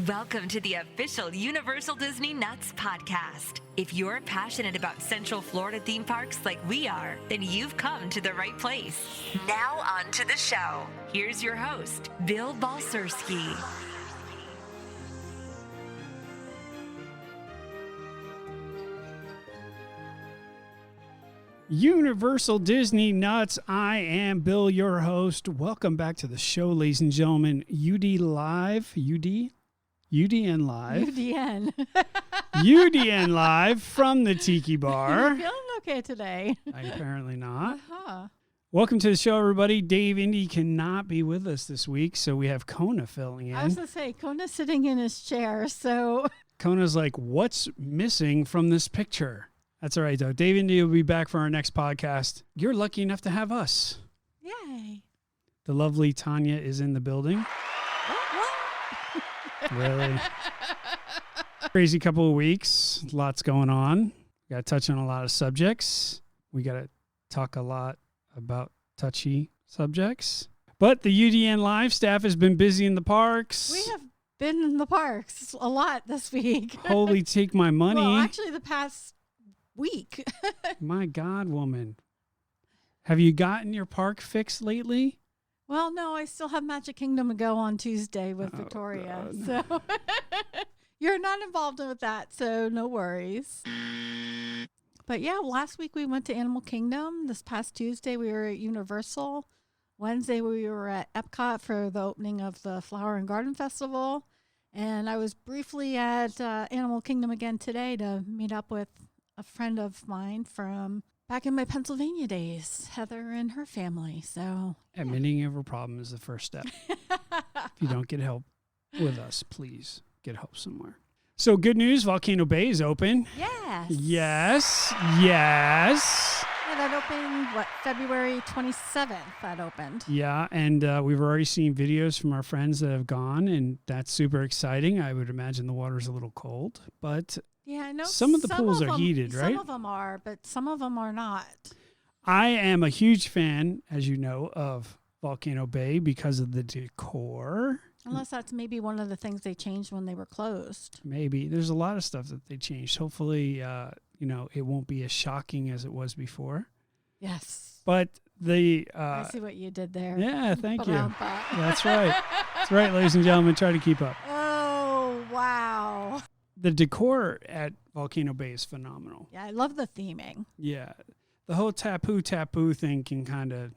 Welcome to the official Universal Disney Nuts podcast. If you're passionate about Central Florida theme parks like we are, then you've come to the right place. Now on to the show. Here's your host, Bill Balcerski. Universal Disney Nuts. I am Bill, your host. Welcome back to the show, ladies and gentlemen. UDN Live. UDN. UDN Live from the Tiki Bar. You're feeling okay today. Apparently not. Uh-huh. Welcome to the show, everybody. Dave Indy cannot be with us this week, so we have Kona filling in. I was going to say, Kona's sitting in his chair, so... Kona's like, what's missing from this picture? That's all right, though. Dave Indy will be back for our next podcast. You're lucky enough to have us. Yay. The lovely Tanya is in the building. What? Really? Crazy couple of weeks. Lots going on. Got to touch on a lot of subjects. We got to talk a lot about touchy subjects. But the UDN Live staff has been busy in the parks. We have been in the parks a lot this week. Holy, take my money. Well, actually, the past week. My God, woman. Have you gotten your park fixed lately? Well, no, I still have Magic Kingdom to go on Tuesday with Victoria. God. So you're not involved with that, so no worries. But yeah, last week we went to Animal Kingdom. This past Tuesday we were at Universal. Wednesday we were at Epcot for the opening of the Flower and Garden Festival. And I was briefly at Animal Kingdom again today to meet up with a friend of mine from back in my Pennsylvania days, Heather and her family. So Admitting of a problem is the first step. If you don't get help with us, please get help somewhere. So good news, Volcano Bay is open. Yes. Yes. Yeah, that opened, February 27th that opened. Yeah, and we've already seen videos from our friends that have gone, and that's super exciting. I would imagine the water's a little cold, but Yeah, I know some of the pools are heated, right? Some of them are, but some of them are not. I am a huge fan, as you know, of Volcano Bay because of the decor. Unless that's maybe one of the things they changed when they were closed. Maybe. There's a lot of stuff that they changed. Hopefully, it won't be as shocking as it was before. Yes. But the... I see what you did there. Yeah, thank you. Ba-dum-ba. That's right. That's right, ladies and gentlemen. Try to keep up. Oh, wow. The decor at Volcano Bay is phenomenal. Yeah, I love the theming. Yeah. The whole tapu thing can kind of...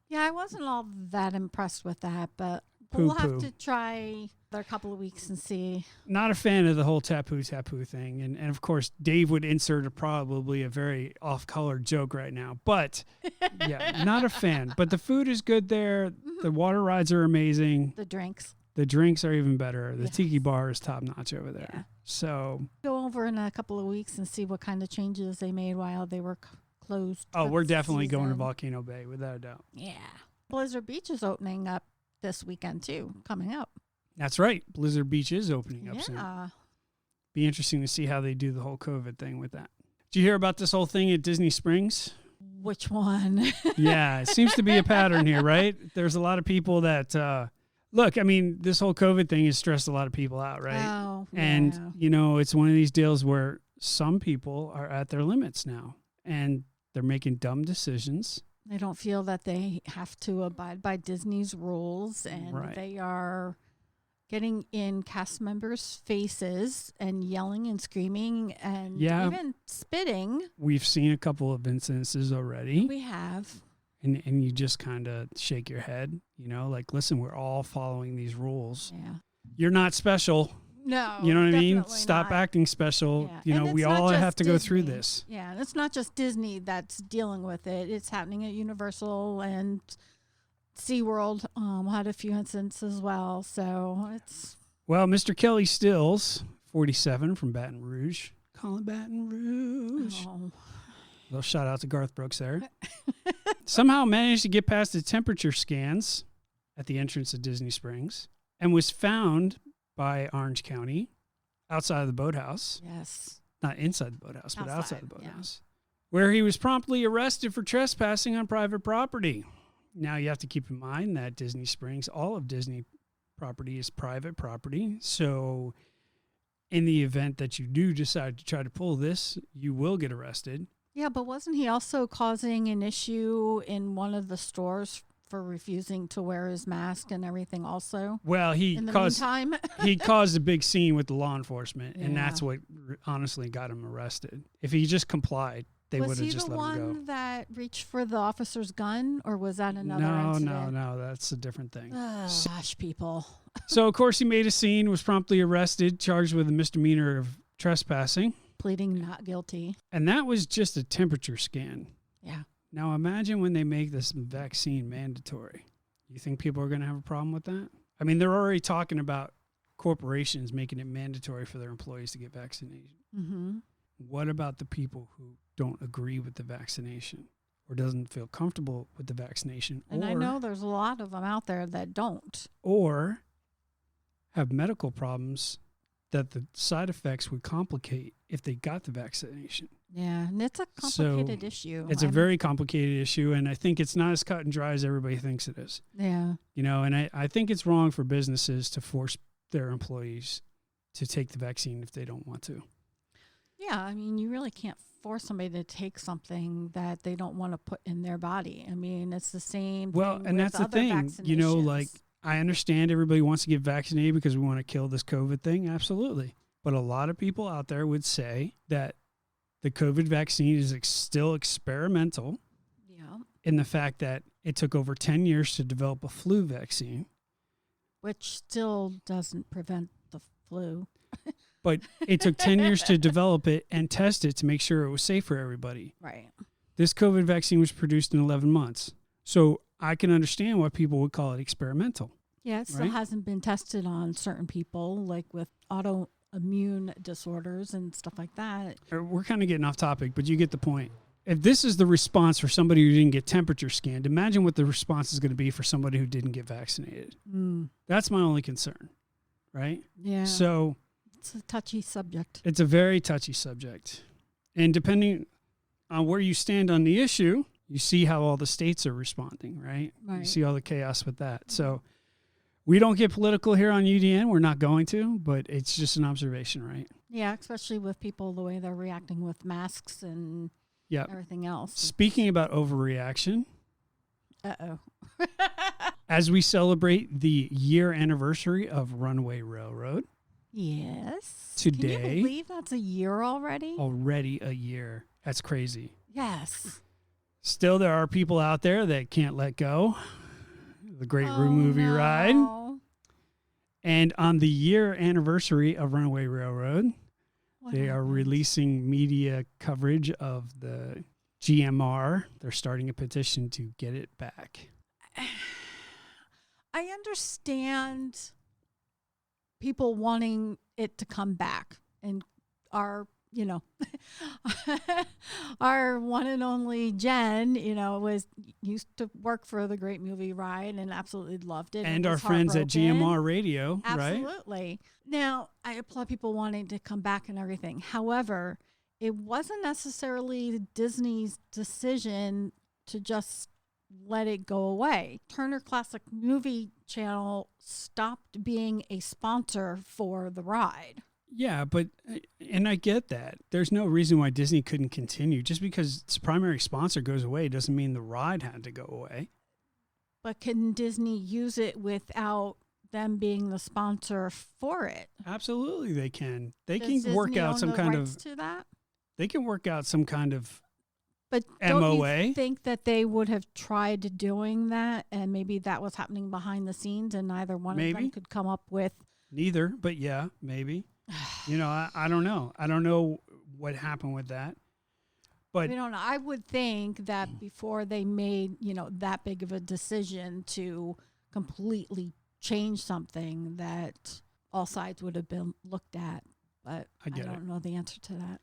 Yeah, I wasn't all that impressed with that, but we'll have to try a couple of weeks and see. Not a fan of the whole tapu thing. And of course, Dave would insert probably a very off-color joke right now. But, yeah, not a fan. But the food is good there. The water rides are amazing. The drinks. The drinks are even better. The Yes. Tiki Bar is top-notch over there. Yeah. So... Go over in a couple of weeks and see what kind of changes they made while they were closed. Oh, for we're the definitely going to season. Volcano Bay, without a doubt. Yeah. Blizzard Beach is opening up this weekend, too, coming up. That's right. Blizzard Beach is opening up soon. Yeah. Be interesting to see how they do the whole COVID thing with that. Did you hear about this whole thing at Disney Springs? Which one? Yeah, it seems to be a pattern here, right? There's a lot of people that, look, I mean, this whole COVID thing has stressed a lot of people out, right? Oh, And, yeah. it's one of these deals where some people are at their limits now and they're making dumb decisions. They don't feel that they have to abide by Disney's rules, and Right. they are getting in cast members' faces and yelling and screaming and even spitting. We've seen a couple of incidences already. We have. And you just kind of shake your head, like, listen, we're all following these rules. Yeah. You're not special. No. You know what I mean? definitely Stop not. acting special. Yeah. And We it's not all just have to go through Disney. this. Yeah, and it's not just Disney that's dealing with it. It's happening at Universal and SeaWorld had a few incidents as well. So it's... Well, Mr. Kelly Stills, 47 from Baton Rouge. Calling Baton Rouge. Oh. Little shout out to Garth Brooks there. Somehow managed to get past the temperature scans at the entrance of Disney Springs and was found by Orange County outside of the boathouse. Yes. Not inside the boathouse, but outside the boathouse. Yeah. Where he was promptly arrested for trespassing on private property. Now, you have to keep in mind that Disney Springs, all of Disney property is private property. So in the event that you do decide to try to pull this, you will get arrested. Yeah, but wasn't he also causing an issue in one of the stores for refusing to wear his mask and everything also? Well, In the meantime? he caused a big scene with the law enforcement, and Yeah. that's what honestly got him arrested. If he just complied, they would Was have he just the let him go. one that reached for the officer's gun, or was that another No, incident? that's a different thing. Oh, gosh, people. So, of course, he made a scene, was promptly arrested, charged with a misdemeanor of trespassing. Pleading not guilty. And that was just a temperature scan. Yeah. Now, imagine when they make this vaccine mandatory. You think people are going to have a problem with that? I mean, they're already talking about corporations making it mandatory for their employees to get vaccinated. Mm-hmm. What about the people who don't agree with the vaccination or doesn't feel comfortable with the vaccination? And I know there's a lot of them out there that don't. Or have medical problems that the side effects would complicate if they got the vaccination. Yeah, and it's a complicated issue. It's a very complicated issue, and I think it's not as cut and dry as everybody thinks it is. Yeah. You know, and I think it's wrong for businesses to force their employees to take the vaccine if they don't want to. Yeah, I mean, you really can't force somebody to take something that they don't want to put in their body. I mean, it's the same Well, thing and with that's the other thing. You know, vaccinations. like, I understand everybody wants to get vaccinated because we want to kill this COVID thing. Absolutely. But a lot of people out there would say that the COVID vaccine is still experimental Yeah, in the fact that it took over 10 years to develop a flu vaccine. which still doesn't prevent the flu. But it took 10 years to develop it and test it to make sure it was safe for everybody. Right. This COVID vaccine was produced in 11 months. So I can understand why people would call it experimental. Yeah, it still Right? hasn't been tested on certain people, like with autoimmune disorders and stuff like that. We're kind of getting off topic, but you get the point. If this is the response for somebody who didn't get temperature scanned, imagine what the response is going to be for somebody who didn't get vaccinated. That's my only concern, right? Yeah. So It's a touchy subject. it's a very touchy subject. And depending on where you stand on the issue, you see how all the states are responding, right? You Right. see all the chaos with that. So we don't get political here on UDN. We're not going to, but it's just an observation, right? Yeah, especially with people, the way they're reacting with masks and Yeah. everything else. Speaking about overreaction, Uh-oh. as we celebrate the year anniversary of Runaway Railroad, Yes. Today- Can you believe that's a year already? already a year. That's crazy. Yes. Still, there are people out there that can't let go. The great Oh, movie ride. no. And on the year anniversary of Runaway Railroad, What they are happened? releasing media coverage of the GMR. They're starting a petition to get it back. I understand people wanting it to come back, and our, our one and only Jen, used to work for the Great Movie Ride and absolutely loved it. And our was friends at heartbroken. GMR Radio, right? Absolutely. Now, I applaud people wanting to come back and everything. However, it wasn't necessarily Disney's decision to just let it go away. Turner Classic Movie Channel stopped being a sponsor for the ride. Yeah, and I get that. There's no reason why Disney couldn't continue. Just because its primary sponsor goes away doesn't mean the ride had to go away. But can Disney use it without them being the sponsor for it? Absolutely, they can. They Does can work Disney out own some the kind rights of. to that? They can work out some kind of. But don't MOA? you think that they would have tried doing that, and maybe that was happening behind the scenes, and neither one of Maybe. them could come up with? Neither, but yeah, maybe. I don't know. I don't know what happened with that. But We don't know. I would think that before they made that big of a decision to completely change something, that all sides would have been looked at. But I get it. don't know the answer to that.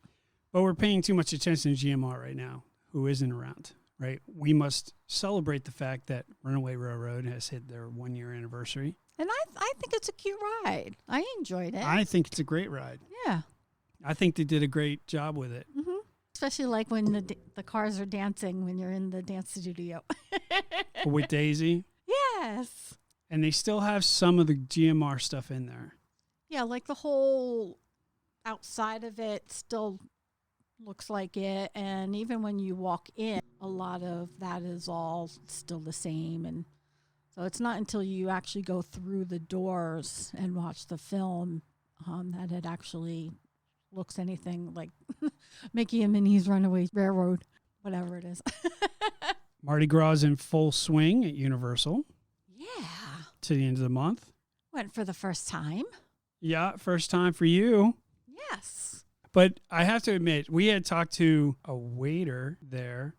But we're paying too much attention to GMR right now, who isn't around, right? We must celebrate the fact that Runaway Railroad has hit their 1 year anniversary. And I think it's a cute ride. I enjoyed it. I think it's a great ride. Yeah. I think they did a great job with it. Hmm. Especially like when the cars are dancing when you're in the dance studio. With Daisy. Yes. And they still have some of the GMR stuff in there. Yeah, like the whole outside of it still looks like it. And even when you walk in, a lot of that is all still the same. And so it's not until you actually go through the doors and watch the film that it actually looks anything like Mickey and Minnie's Runaway Railroad, whatever it is. Mardi Gras is in full swing at Universal. Yeah. To the end of the month. Went for the first time. Yeah, first time for you. Yes. But I have to admit, we had talked to a waiter there,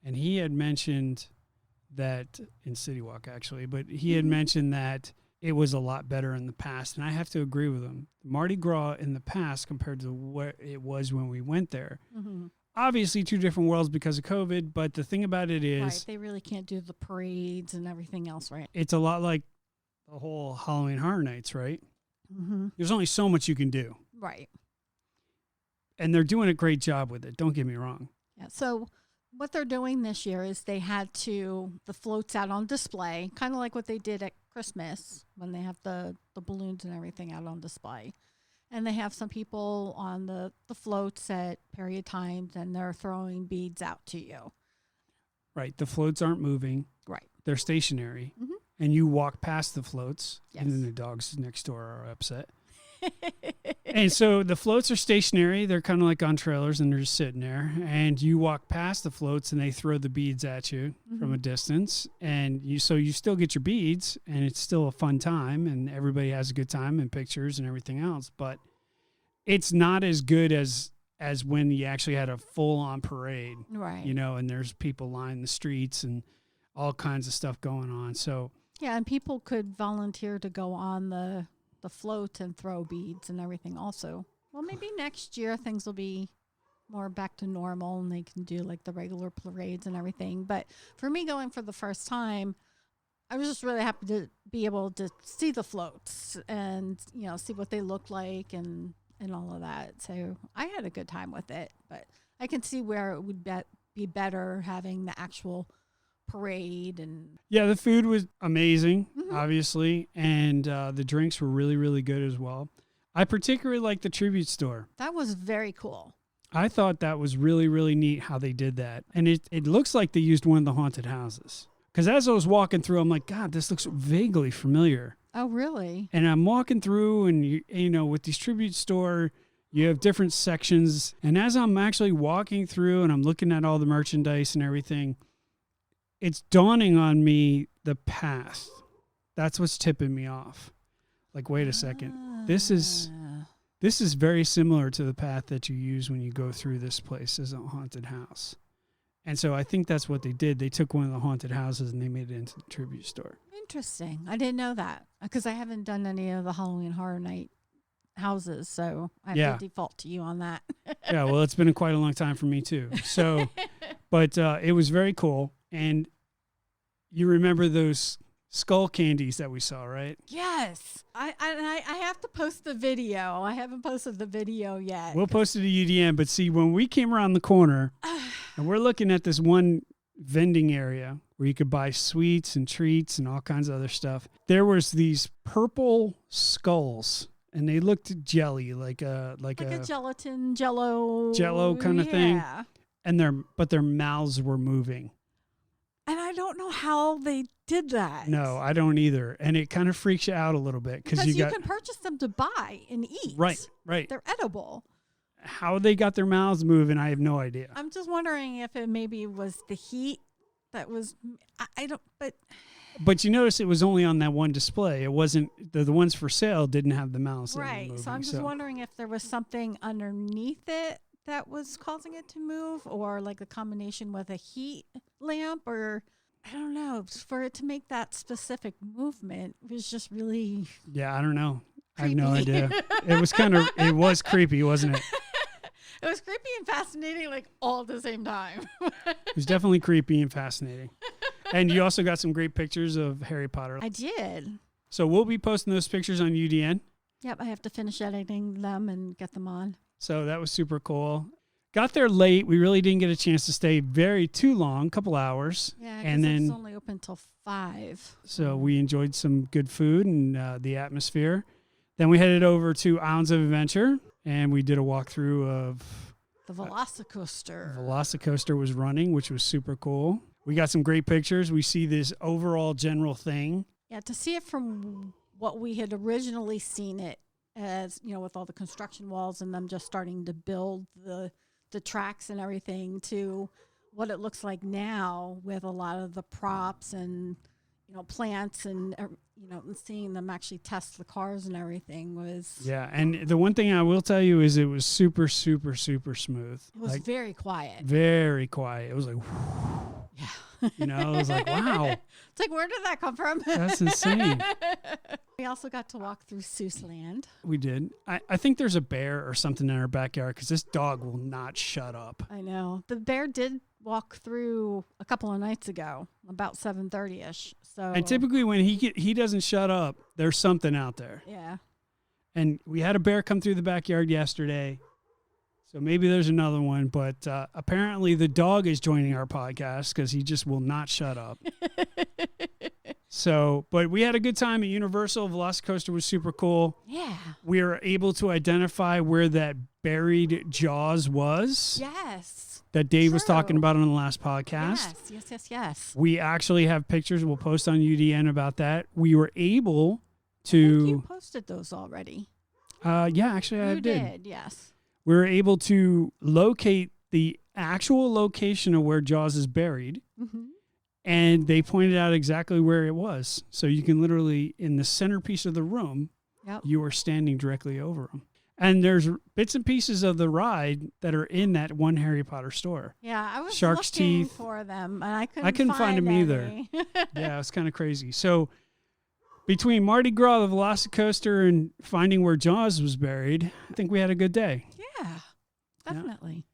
and he had mentioned that, in City Walk actually, but he had mentioned that it was a lot better in the past, and I have to agree with him. Mardi Gras in the past compared to what it was when we went there. Mm-hmm. Obviously, two different worlds because of COVID, but the thing about it is... Right, they really can't do the parades and everything else, right? It's a lot like the whole Halloween Horror Nights, right? Mm-hmm. There's only so much you can do. Right. And they're doing a great job with it, don't get me wrong. Yeah, so what they're doing this year is they had the floats out on display, kind of like what they did at Christmas when they have the balloons and everything out on display. And they have some people on the floats at period times, and they're throwing beads out to you. Right. The floats aren't moving. Right. They're stationary. Mm-hmm. And you walk past the floats, and then the dogs next door are upset. And so the floats are stationary. They're kind of like on trailers, and they're just sitting there. And you walk past the floats, and they throw the beads at you from a distance. And you still get your beads, and it's still a fun time, and everybody has a good time and pictures and everything else. But it's not as good as when you actually had a full-on parade, right? And there's people lining the streets and all kinds of stuff going on. So yeah, and people could volunteer to go on the float and throw beads and everything also. Well, maybe next year things will be more back to normal and they can do like the regular parades and everything. But for me going for the first time, I was just really happy to be able to see the floats and, see what they look like and all of that. So I had a good time with it, but I can see where it would be better having the actual parade. And yeah, the food was amazing, obviously, and the drinks were really, really good as well. I particularly liked the tribute store. That was very cool. I thought that was really, really neat how they did that. And it looks like they used one of the haunted houses. Because as I was walking through, I'm like, God, this looks vaguely familiar. Oh, really? And I'm walking through, and with these tribute store, you have different sections. And as I'm actually walking through and I'm looking at all the merchandise and everything, it's dawning on me the past. That's what's tipping me off. Like, wait a second. This is very similar to the path that you use when you go through this place as a haunted house. And so I think that's what they did. They took one of the haunted houses and they made it into the tribute store. Interesting. I didn't know that because I haven't done any of the Halloween Horror Night houses, so I have to default to you on that. Yeah, well, it's been quite a long time for me too. So, but it was very cool. And you remember those skull candies that we saw, right? Yes. I have to post the video. I haven't posted the video yet. We'll post it to UDN, but see, when we came around the corner and we're looking at this one vending area where you could buy sweets and treats and all kinds of other stuff, there was these purple skulls and they looked jelly, like a gelatin jello kind of thing. And their mouths were moving. And I don't know how they did that. No, I don't either. And it kind of freaks you out a little bit because you can purchase them to buy and eat. Right. They're edible. How they got their mouths moving, I have no idea. I'm just wondering if it maybe was the heat that was. I don't. But you notice it was only on that one display. It wasn't the ones for sale didn't have the mouths. Right. Moving, so I'm just wondering if there was something underneath it that was causing it to move, or like a combination with a heat lamp, or I don't know, for it to make that specific movement was just really I don't know. Creepy. I have no idea. It was creepy, wasn't it? It was creepy and fascinating, like all at the same time. It was definitely creepy and fascinating. And you also got some great pictures of Harry Potter. I did. So we'll be posting those pictures on UDN. Yep, I have to finish editing them and get them on. So that was super cool. got there late. We really didn't get a chance to stay too long, a couple hours. Yeah, and because then it's only open till 5. so we enjoyed some good food and the atmosphere. Then we headed over to Islands of Adventure, and we did a walkthrough of The Velocicoaster. Velocicoaster was running, which was super cool. We got some great pictures. We see this overall general thing. Yeah, to see it from what we had originally seen it as, with all the construction walls and them just starting to build the tracks and everything, to what it looks like now with a lot of the props and plants and and seeing them actually test the cars and everything was. Yeah, and the one thing I will tell you is it was super, super, super smooth. It was very quiet. Very quiet. It was like, Yeah. I was like, wow. It's like, where did that come from? That's insane. We also got to walk through Seuss Land. We did. I think there's a bear or something in our backyard because this dog will not shut up. I know. The bear did walk through a couple of nights ago, about 7:30ish. So. And typically when he doesn't shut up, there's something out there. Yeah. And we had a bear come through the backyard yesterday. So maybe there's another one, but apparently the dog is joining our podcast because he just will not shut up. So, but we had a good time at Universal. Velocicoaster was super cool. Yeah. We were able to identify where that buried Jaws was. Yes. That Dave was True. talking about on the last podcast. Yes. We actually have pictures. We'll post on UDN about that. We were able I think you to. posted those already. Yeah, actually, I You did, yes. We were able to locate the actual location of where Jaws is buried. Mm-hmm. And they pointed out exactly where it was. So you can literally, in the centerpiece of the room, Yep. you are standing directly over them. And there's bits and pieces of the ride that are in that one Harry Potter store. Yeah, I was Shark's looking teeth. for them, and I couldn't find them either. any. Yeah, it's kind of crazy. So between Mardi Gras, the Velocicoaster, and finding where Jaws was buried, I think we had a good day. Yeah, definitely.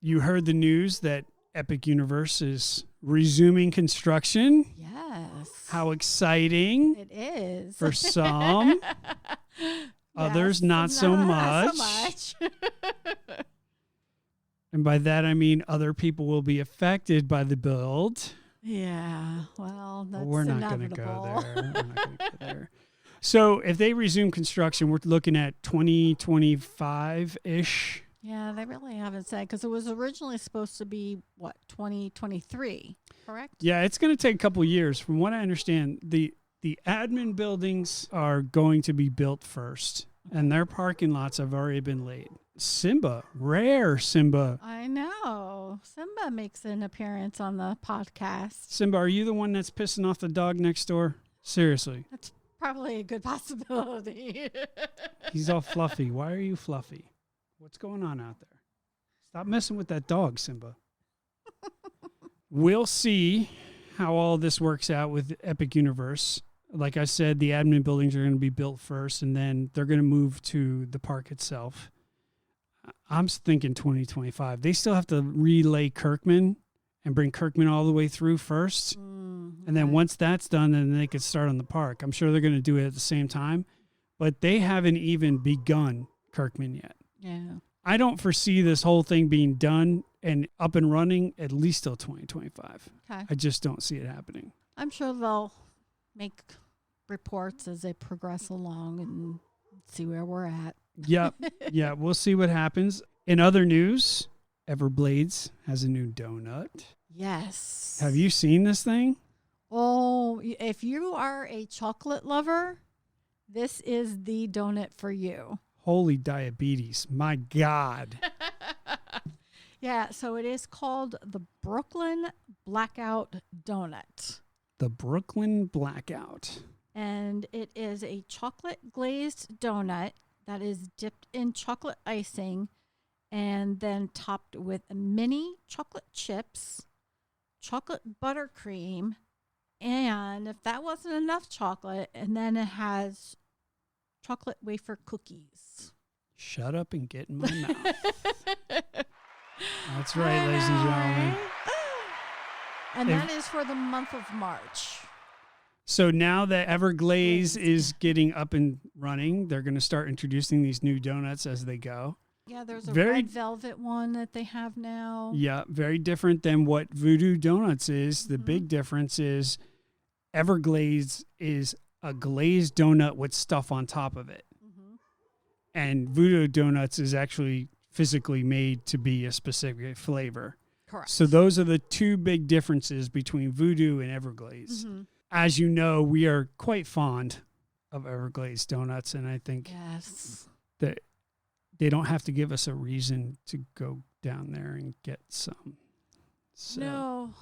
You heard the news that Epic Universe is resuming construction. Yes. How exciting. It is. For some. Others, Yes, not so much. Not so much. And by that, I mean other people will be affected by the build. Yeah, well, that's We're not going to go inevitable. there. We're not going to go there. So if they resume construction, we're looking at 2025-ish. Yeah, they really haven't said, because it was originally supposed to be, 2023, correct? Yeah, it's going to take a couple years. From what I understand, the admin buildings are going to be built first, and their parking lots have already been laid. Simba, rare Simba. I know. Simba makes an appearance on the podcast. Simba, are you the one that's pissing off the dog next door? Seriously. That's probably a good possibility. He's all fluffy. Why are you fluffy? What's going on out there? Stop messing with that dog, Simba. We'll see how all this works out with Epic Universe. Like I said, the admin buildings are going to be built first, and then they're going to move to the park itself. I'm thinking 2025. They still have to relay Kirkman and bring Kirkman all the way through first. And then once that's done, then they could start on the park. I'm sure they're going to do it at the same time, but they haven't even begun Kirkman yet. Yeah. I don't foresee this whole thing being done and up and running at least till 2025. Okay. I just don't see it happening. I'm sure they'll make reports as they progress along and see where we're at. Yep. Yeah, we'll see what happens. In other news, Everblades has a new donut. Yes. Have you seen this thing? Oh, if you are a chocolate lover, this is the donut for you. Holy diabetes. My God. Yeah, so it is called the Brooklyn Blackout Donut. The Brooklyn Blackout. And it is a chocolate glazed donut that is dipped in chocolate icing and then topped with mini chocolate chips, chocolate buttercream, and if that wasn't enough chocolate, and then it has chocolate wafer cookies. Shut up and get in my mouth. That's right, ladies and gentlemen. And that is for the month of March. So now that Everglaze is getting up and running, they're going to start introducing these new donuts as they go. Yeah, there's a Very- red velvet one that they have now. Yeah, very different than what Voodoo Donuts is. The big difference is Everglades is a glazed donut with stuff on top of it. And Voodoo Donuts is actually physically made to be a specific flavor. Correct. So those are the two big differences between Voodoo and Everglades. As you know, we are quite fond of Everglades donuts, and I think Yes. that they don't have to give us a reason to go down there and get some. So, No,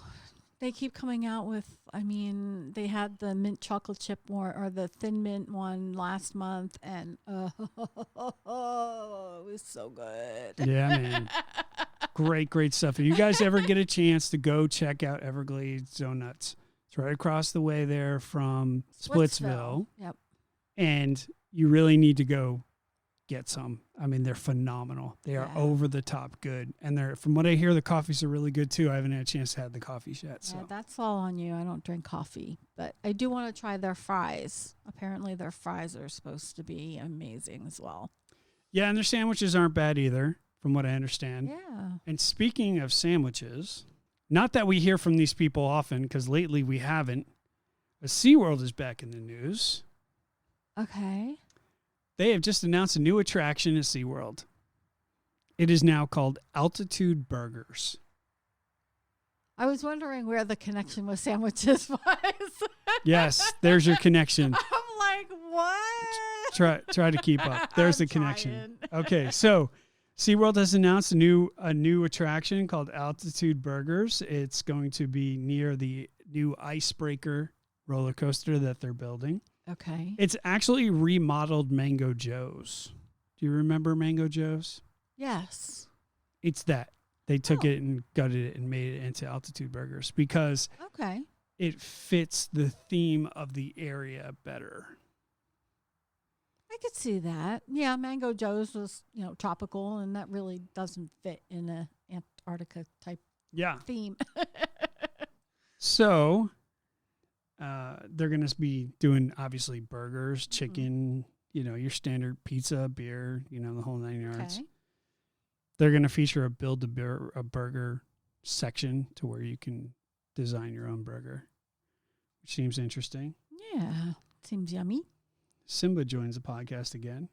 they keep coming out with, I mean, they had the mint chocolate chip one or the thin mint one last month, and it was so good. yeah, man. Great stuff. If you guys ever get a chance to go check out Everglades Donuts, it's right across the way there from Splitsville. Yep. And you really need to go get some. I mean, they're phenomenal. They are Yeah. over the top good. And they're, from what I hear, the coffees are really good too. I haven't had a chance to have the coffees yet. So Yeah, that's all on you. I don't drink coffee, but I do want to try their fries. Apparently, their fries are supposed to be amazing as well. yeah, and their sandwiches aren't bad either, from what I understand. Yeah. And speaking of sandwiches, not that we hear from these people often, because lately we haven't, but SeaWorld is back in the news. Okay. They have just announced a new attraction at SeaWorld. It is now called Altitude Burgers. I was wondering where the connection with sandwiches was. Yes, there's your connection. I'm like, what? Try to keep up. There's the I'm connection. trying. Okay, so SeaWorld has announced a new attraction called Altitude Burgers. It's going to be near the new Icebreaker roller coaster that they're building. Okay. It's actually remodeled Mango Joe's. Do you remember Mango Joe's? Yes. It's that. They took it and gutted it and made it into Altitude Burgers because Okay. it fits the theme of the area better. I could see that. Yeah, Mango Joe's was, tropical, and that really doesn't fit in a Antarctica type Yeah. theme. So they're going to be doing, obviously, burgers, chicken, your standard pizza, beer, the whole 9 yards. Okay. They're going to feature a burger section to where you can design your own burger, which seems interesting. Yeah. Seems yummy. Simba joins the podcast again.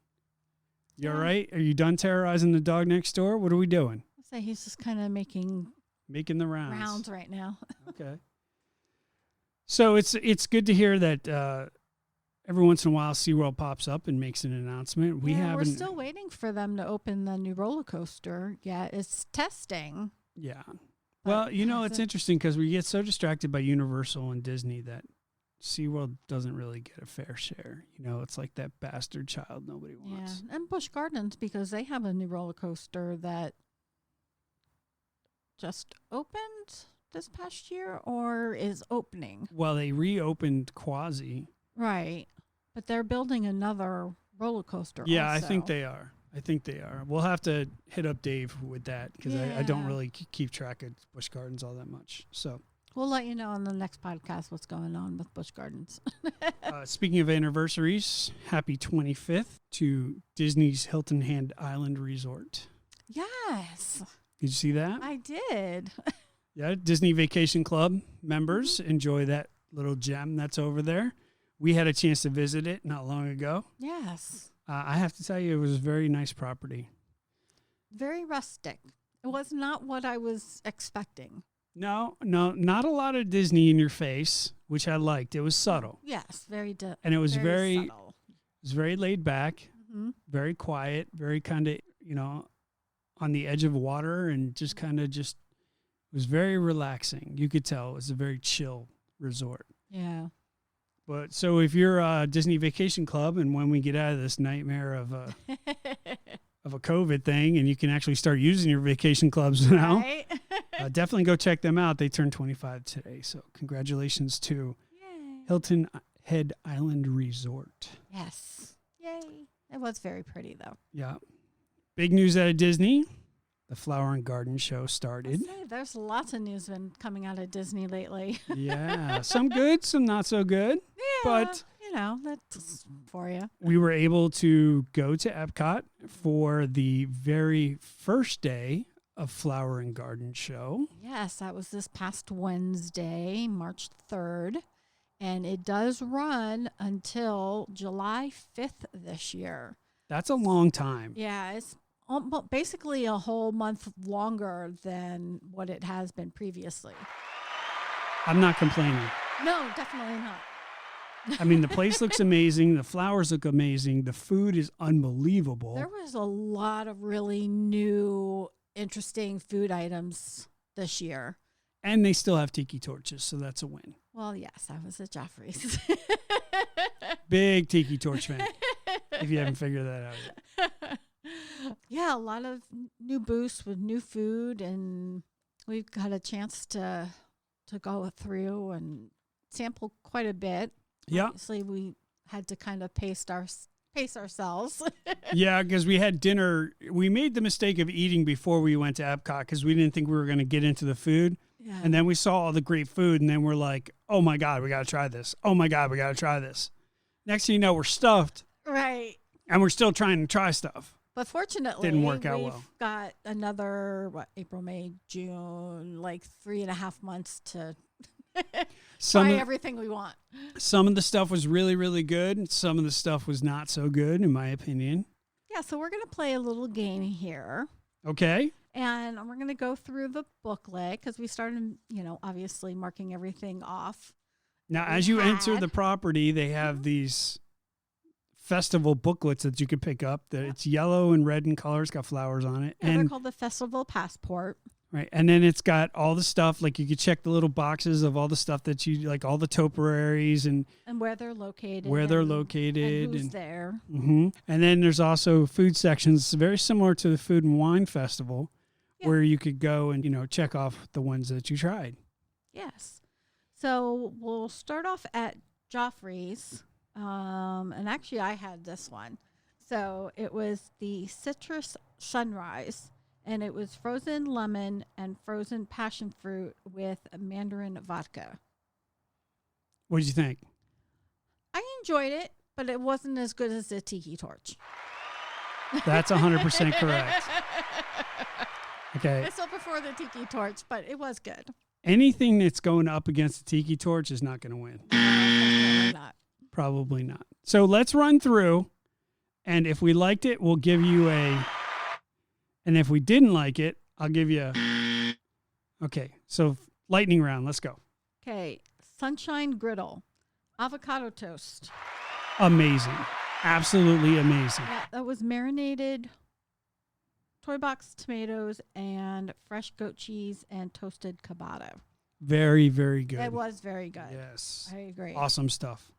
You all Yeah. right? Are you done terrorizing the dog next door? What are we doing? I'll say he's just kind of making Making the rounds. rounds right now. Okay. So it's good to hear that every once in a while SeaWorld pops up and makes an announcement. We We're haven't. still waiting for them to open the new roller coaster. Yeah, it's testing. Yeah. but Well, it's hasn't- interesting because we get so distracted by Universal and Disney that SeaWorld doesn't really get a fair share. It's like that bastard child nobody Yeah, wants. and Busch Gardens, because they have a new roller coaster that just opened this past year or is opening. Well, they reopened Quasi. Right. But they're building another roller coaster. Yeah, I also. think they are. We'll have to hit up Dave with that because I don't Yeah. really keep track of Busch Gardens all that much. So We'll let you know on the next podcast what's going on with Busch Gardens. speaking of anniversaries, happy 25th to Disney's Hilton Head Island Resort. Yes, Did you see that? I did. Yeah, Disney Vacation Club members enjoy that little gem that's over there. We had a chance to visit it not long ago. Yes. I have to tell you, it was a very nice property. Very rustic. It was not what I was expecting. No, not a lot of Disney in your face, which I liked. It was subtle. Yes, very And it was very subtle. laid back, Mhm. very quiet, very kind of, on the edge of water and just kind of it was very relaxing. You could tell it was a very chill resort. Yeah. But so if you're a Disney Vacation Club and when we get out of this nightmare of a COVID thing and you can actually start using your vacation clubs now, Right? definitely go check them out. They turned 25 today. So congratulations to Yay. Hilton Head Island Resort. Yes. Yay. It was very pretty, though. Yeah. Big news out of Disney. The Flower and Garden Show started. Say, there's lots of news been coming out of Disney lately. Yeah. Some good, some not so good. Yeah, But that's for you. We were able to go to Epcot for the very first day of Flower and Garden Show. Yes, that was this past Wednesday, March 3rd. And it does run until July 5th this year. That's a long time. Yeah, it's basically a whole month longer than what it has been previously. I'm not complaining. No, definitely not. I mean, the place looks amazing. The flowers look amazing. The food is unbelievable. There was a lot of really new, interesting food items this year. And they still have tiki torches, so that's a win. Well, yes, I was at Joffrey's. Big tiki torch fan, if you haven't figured that out yet. Yeah, a lot of new booths with new food, and we've got a chance to go through and sample quite a bit. Yeah. Obviously, we had to kind of pace ourselves. Yeah, because we had dinner. We made the mistake of eating before we went to Epcot because we didn't think we were going to get into the food. Yeah. And then we saw all the great food, and then we're like, oh, my God, we got to try this. Oh, my God, we got to try this. Next thing you know, we're stuffed. Right. And we're still trying to try stuff. But fortunately, Didn't work out we've well. got another, April, May, June, like 3.5 months to try everything we want. Some of the stuff was really, really good. Some of the stuff was not so good, in my opinion. Yeah, so we're going to play a little game here. Okay. And we're going to go through the booklet because we started, obviously marking everything off. Now, as you enter the property, they have these festival booklets that you could pick up. It's yellow and red in color. It's got flowers on it. Yeah, and they're called the Festival Passport. Right. And then it's got all the stuff, like you could check the little boxes of all the stuff that you like, all the topiaries and where they're located. And who's there. Mm-hmm. And then there's also food sections, very similar to the Food and Wine Festival, where you could go and, check off the ones that you tried. Yes. So we'll start off at Joffrey's. And actually, I had this one. So it was the Citrus Sunrise. And it was frozen lemon and frozen passion fruit with Mandarin vodka. What did you think? I enjoyed it, but it wasn't as good as the Tiki Torch. That's 100% correct. Okay. I still prefer the Tiki Torch, but it was good. Anything that's going up against the Tiki Torch is not going to win. Probably not. Probably not. So let's run through, and if we liked it, we'll give you a... And if we didn't like it, I'll give you Okay, so lightning round. Let's go. Okay, Sunshine Griddle, avocado toast. Amazing. Absolutely amazing. Yeah, that was marinated toy box tomatoes and fresh goat cheese and toasted ciabatta. Very, very good. It was very good. Yes. I agree. Awesome stuff.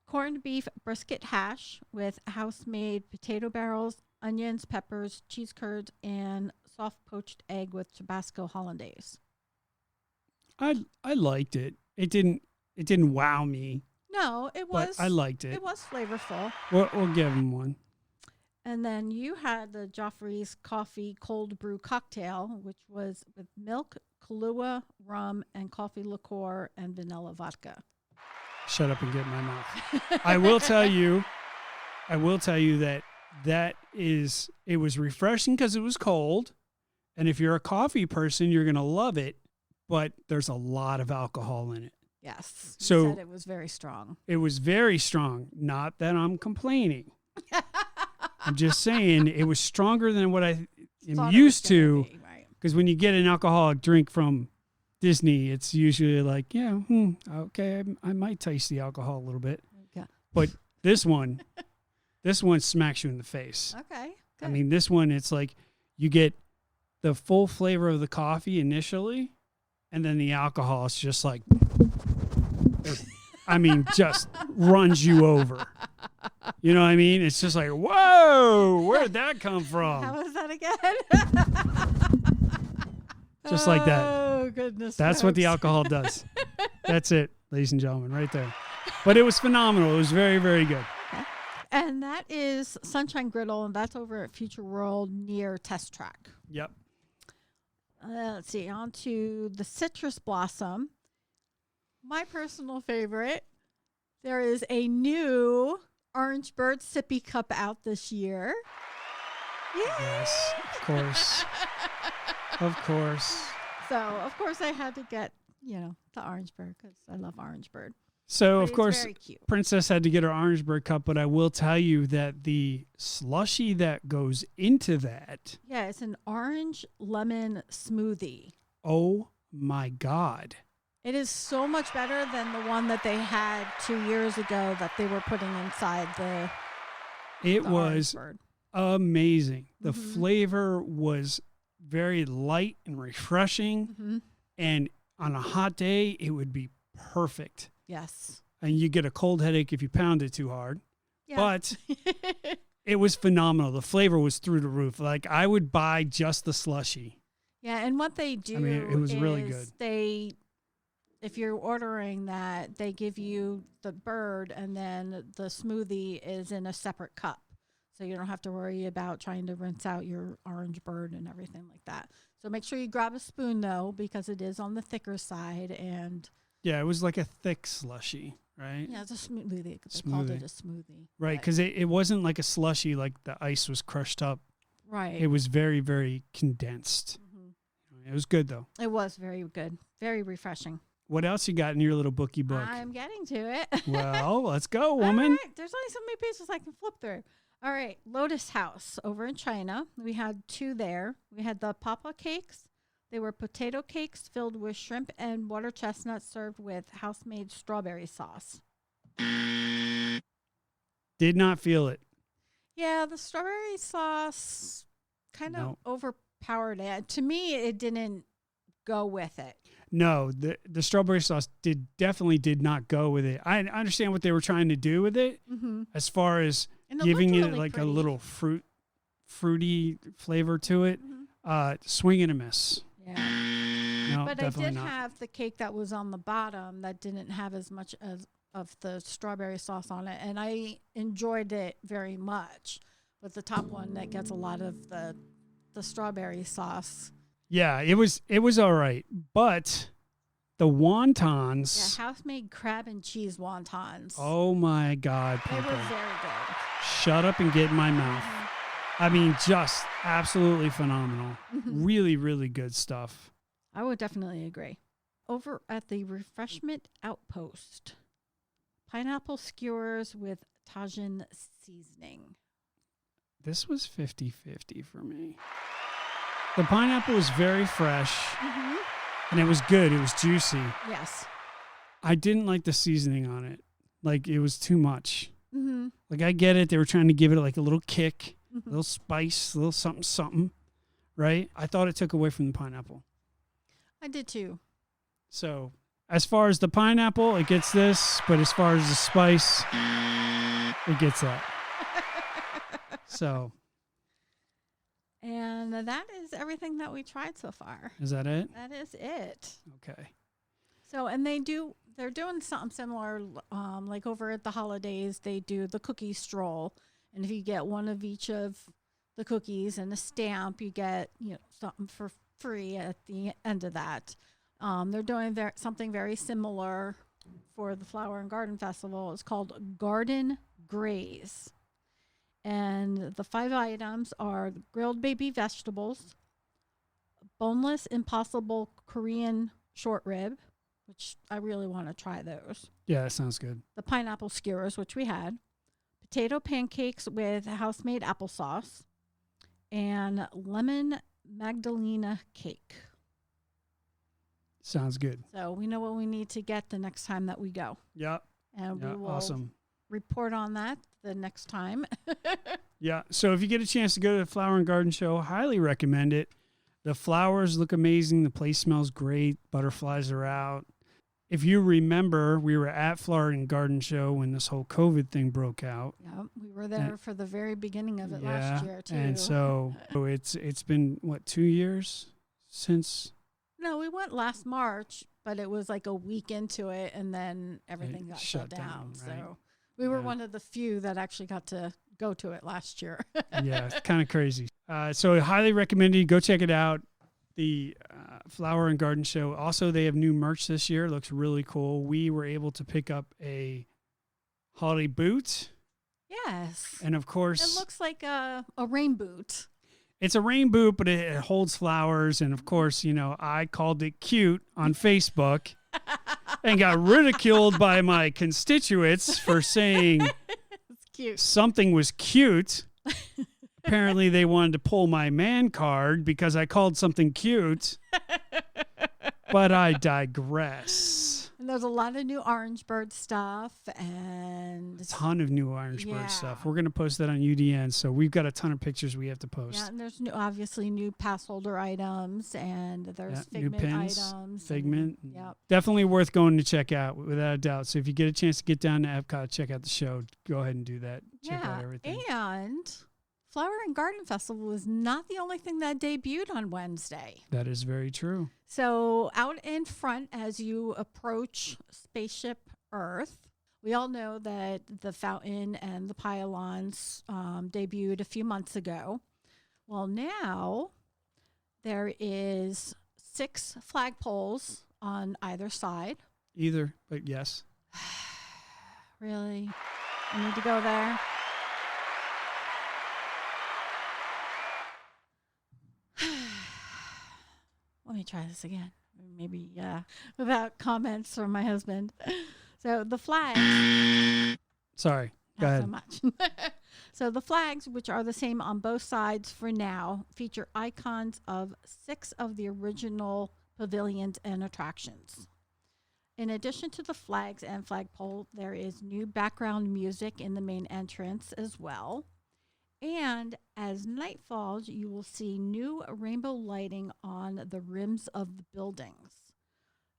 Corned beef brisket hash with house-made potato barrels, onions, peppers, cheese curds, and soft poached egg with Tabasco hollandaise. I liked it. It didn't wow me. No, it was. But I liked it. It was flavorful. We'll give him one. And then you had the Joffrey's coffee cold brew cocktail, which was with milk, Kahlua, rum, and coffee liqueur and vanilla vodka. Shut up and get in my mouth. I will tell you that it was refreshing because it was cold. And if you're a coffee person, you're going to love it. But there's a lot of alcohol in it. Yes. So you said it was very strong. It was very strong. Not that I'm complaining. I'm just saying it was stronger than what I am used to. Because when you get an alcoholic drink from Disney, it's usually like, okay, I might taste the alcohol a little bit. Yeah. But this one smacks you in the face. Okay. Good. I mean, this one, it's like you get the full flavor of the coffee initially, and then the alcohol is just like, just runs you over. You know what I mean? It's just like, whoa, where did that come from? How was that again? Just like that. Oh, goodness. That's what the alcohol does. That's it, ladies and gentlemen, right there. But it was phenomenal. It was very, very good. Okay. And that is Sunshine Griddle, and that's over at Future World near Test Track. Yep. Let's see, on to the Citrus Blossom. My personal favorite, There is a new Orange Bird sippy cup out this year. Yay! Yes, of course. Of course. So, of course, I had to get, the Orange Bird because I love Orange Bird. So, But of it's course, very cute. Princess had to get her Orange Bird cup, but I will tell you that the slushy that goes into that, Yeah, it's an orange lemon smoothie. oh my God. It is so much better than the one that they had 2 years ago that they were putting inside It the was Orange Bird. amazing. The Mhm. flavor was very light and refreshing. Mm-hmm. And on a hot day, it would be perfect. Yes. And you get a cold headache if you pound it too hard. Yeah. But it was phenomenal. The flavor was through the roof. Like, I would buy just the slushy. Yeah, and what they do it was really good. If you're ordering that, they give you the bird and then the smoothie is in a separate cup. So you don't have to worry about trying to rinse out your Orange Bird and everything like that. So make sure you grab a spoon, though, because it is on the thicker side. And Yeah, it was like a thick slushy, right? yeah, it's a smoothie. They called it Smoothie. a smoothie. Right, But- because it wasn't like a slushy, like the ice was crushed up. right. It was very, very condensed. Mhm. It was good, though. It was very good. Very refreshing. What else you got in your little bookie book? I'm getting to it. Well, let's go, All woman. right, there's only so many pages I can flip through. All right, Lotus House over in China. We had 2 there. We had the papa cakes. They were potato cakes filled with shrimp and water chestnuts served with house-made strawberry sauce. Did not feel it. Yeah, the strawberry sauce kind of No. overpowered it. To me, it didn't go with it. No, the strawberry sauce definitely did not go with it. I understand what they were trying to do with it, Mm-hmm. as far as And it giving looked it really like pretty. a little fruity flavor to it. Mhm. Swing and a miss. Yeah. No, But I definitely did not. have the cake that was on the bottom that didn't have as much of the strawberry sauce on it, and I enjoyed it very much. But the top one that gets a lot of the strawberry sauce. Yeah, it was all right, but the Yeah, wontons. house-made crab and cheese wontons. Oh my God, they were people! very good. Shut up and get in my mouth. I mean, just absolutely phenomenal. Mhm. Really, really good stuff. I would definitely agree. Over at the Refreshment Outpost, pineapple skewers with Tajin seasoning. This was 50-50 for me. The pineapple was very fresh, Mm-hmm. and it was good. It was juicy. Yes. I didn't like the seasoning on it. Like, it was too much. Mm-hmm. Like, I get it. They were trying to give it like a little kick, a Mm-hmm. little spice, a little something, something, right? I thought it took away from the pineapple. I did too. So, as far as the pineapple, it gets this, but as far as the spice, it gets that. So, And that is everything that we tried so far. is that it? That is it. Okay. So, and they're doing something similar, like over at the holidays, they do the cookie stroll. And if you get one of each of the cookies and a stamp, you get, something for free at the end of that. They're doing something very similar for the Flower and Garden Festival. It's called Garden Graze. And the 5 items are grilled baby vegetables, boneless impossible Korean short rib, which I really want to try those. Yeah, that sounds good. The pineapple skewers, which we had, potato pancakes with house-made applesauce, and lemon magdalena cake. Sounds good. So we know what we need to get the next time that we go. Yep. And Yeah, we will awesome. report on that the next time. Yeah. So if you get a chance to go to the Flower and Garden Show, highly recommend it. The flowers look amazing. The place smells great. Butterflies are out. If you remember, we were at Flower and Garden Show when this whole COVID thing broke out. Yeah, we were there for the very beginning of it last year too. And so it's been, what, 2 years since? No, we went last March, but it was like a week into it, and then everything got shut down. right? So we were Yeah. one of the few that actually got to go to it last year. Yeah, it's kind of crazy. So I highly recommend you go check it out. The Flower and Garden Show. Also, they have new merch this year. It looks really cool. We were able to pick up a holiday boot. Yes. And of course, It looks like a rain boot. it's a rain boot, but it holds flowers. And of course, I called it cute on Facebook and got ridiculed by my constituents for saying It's cute. something was cute. Apparently, they wanted to pull my man card because I called something cute. But I digress. And there's a lot of new Orange Bird stuff and A ton of new Orange Yeah. Bird stuff. We're going to post that on UDN. So we've got a ton of pictures we have to post. yeah, and there's obviously new pass holder items and there's New figment pins, items. Figment. And, yep. Definitely worth going to check out, without a doubt. So if you get a chance to get down to Epcot, check out the show, go ahead and do that. Check out everything. And Flower and Garden Festival was not the only thing that debuted on Wednesday. That is very true. So out in front as you approach Spaceship Earth, we all know that the fountain and the pylons debuted a few months ago. Well, now there is 6 flagpoles on either side. Either, but yes. Really? I need to go there? Let me try this again. Maybe without comments from my husband. So the flags. Sorry. Go Not ahead. so much. So the flags, which are the same on both sides for now, feature icons of 6 of the original pavilions and attractions. In addition to the flags and flagpole, there is new background music in the main entrance as well. And as night falls, you will see new rainbow lighting on the rims of the buildings.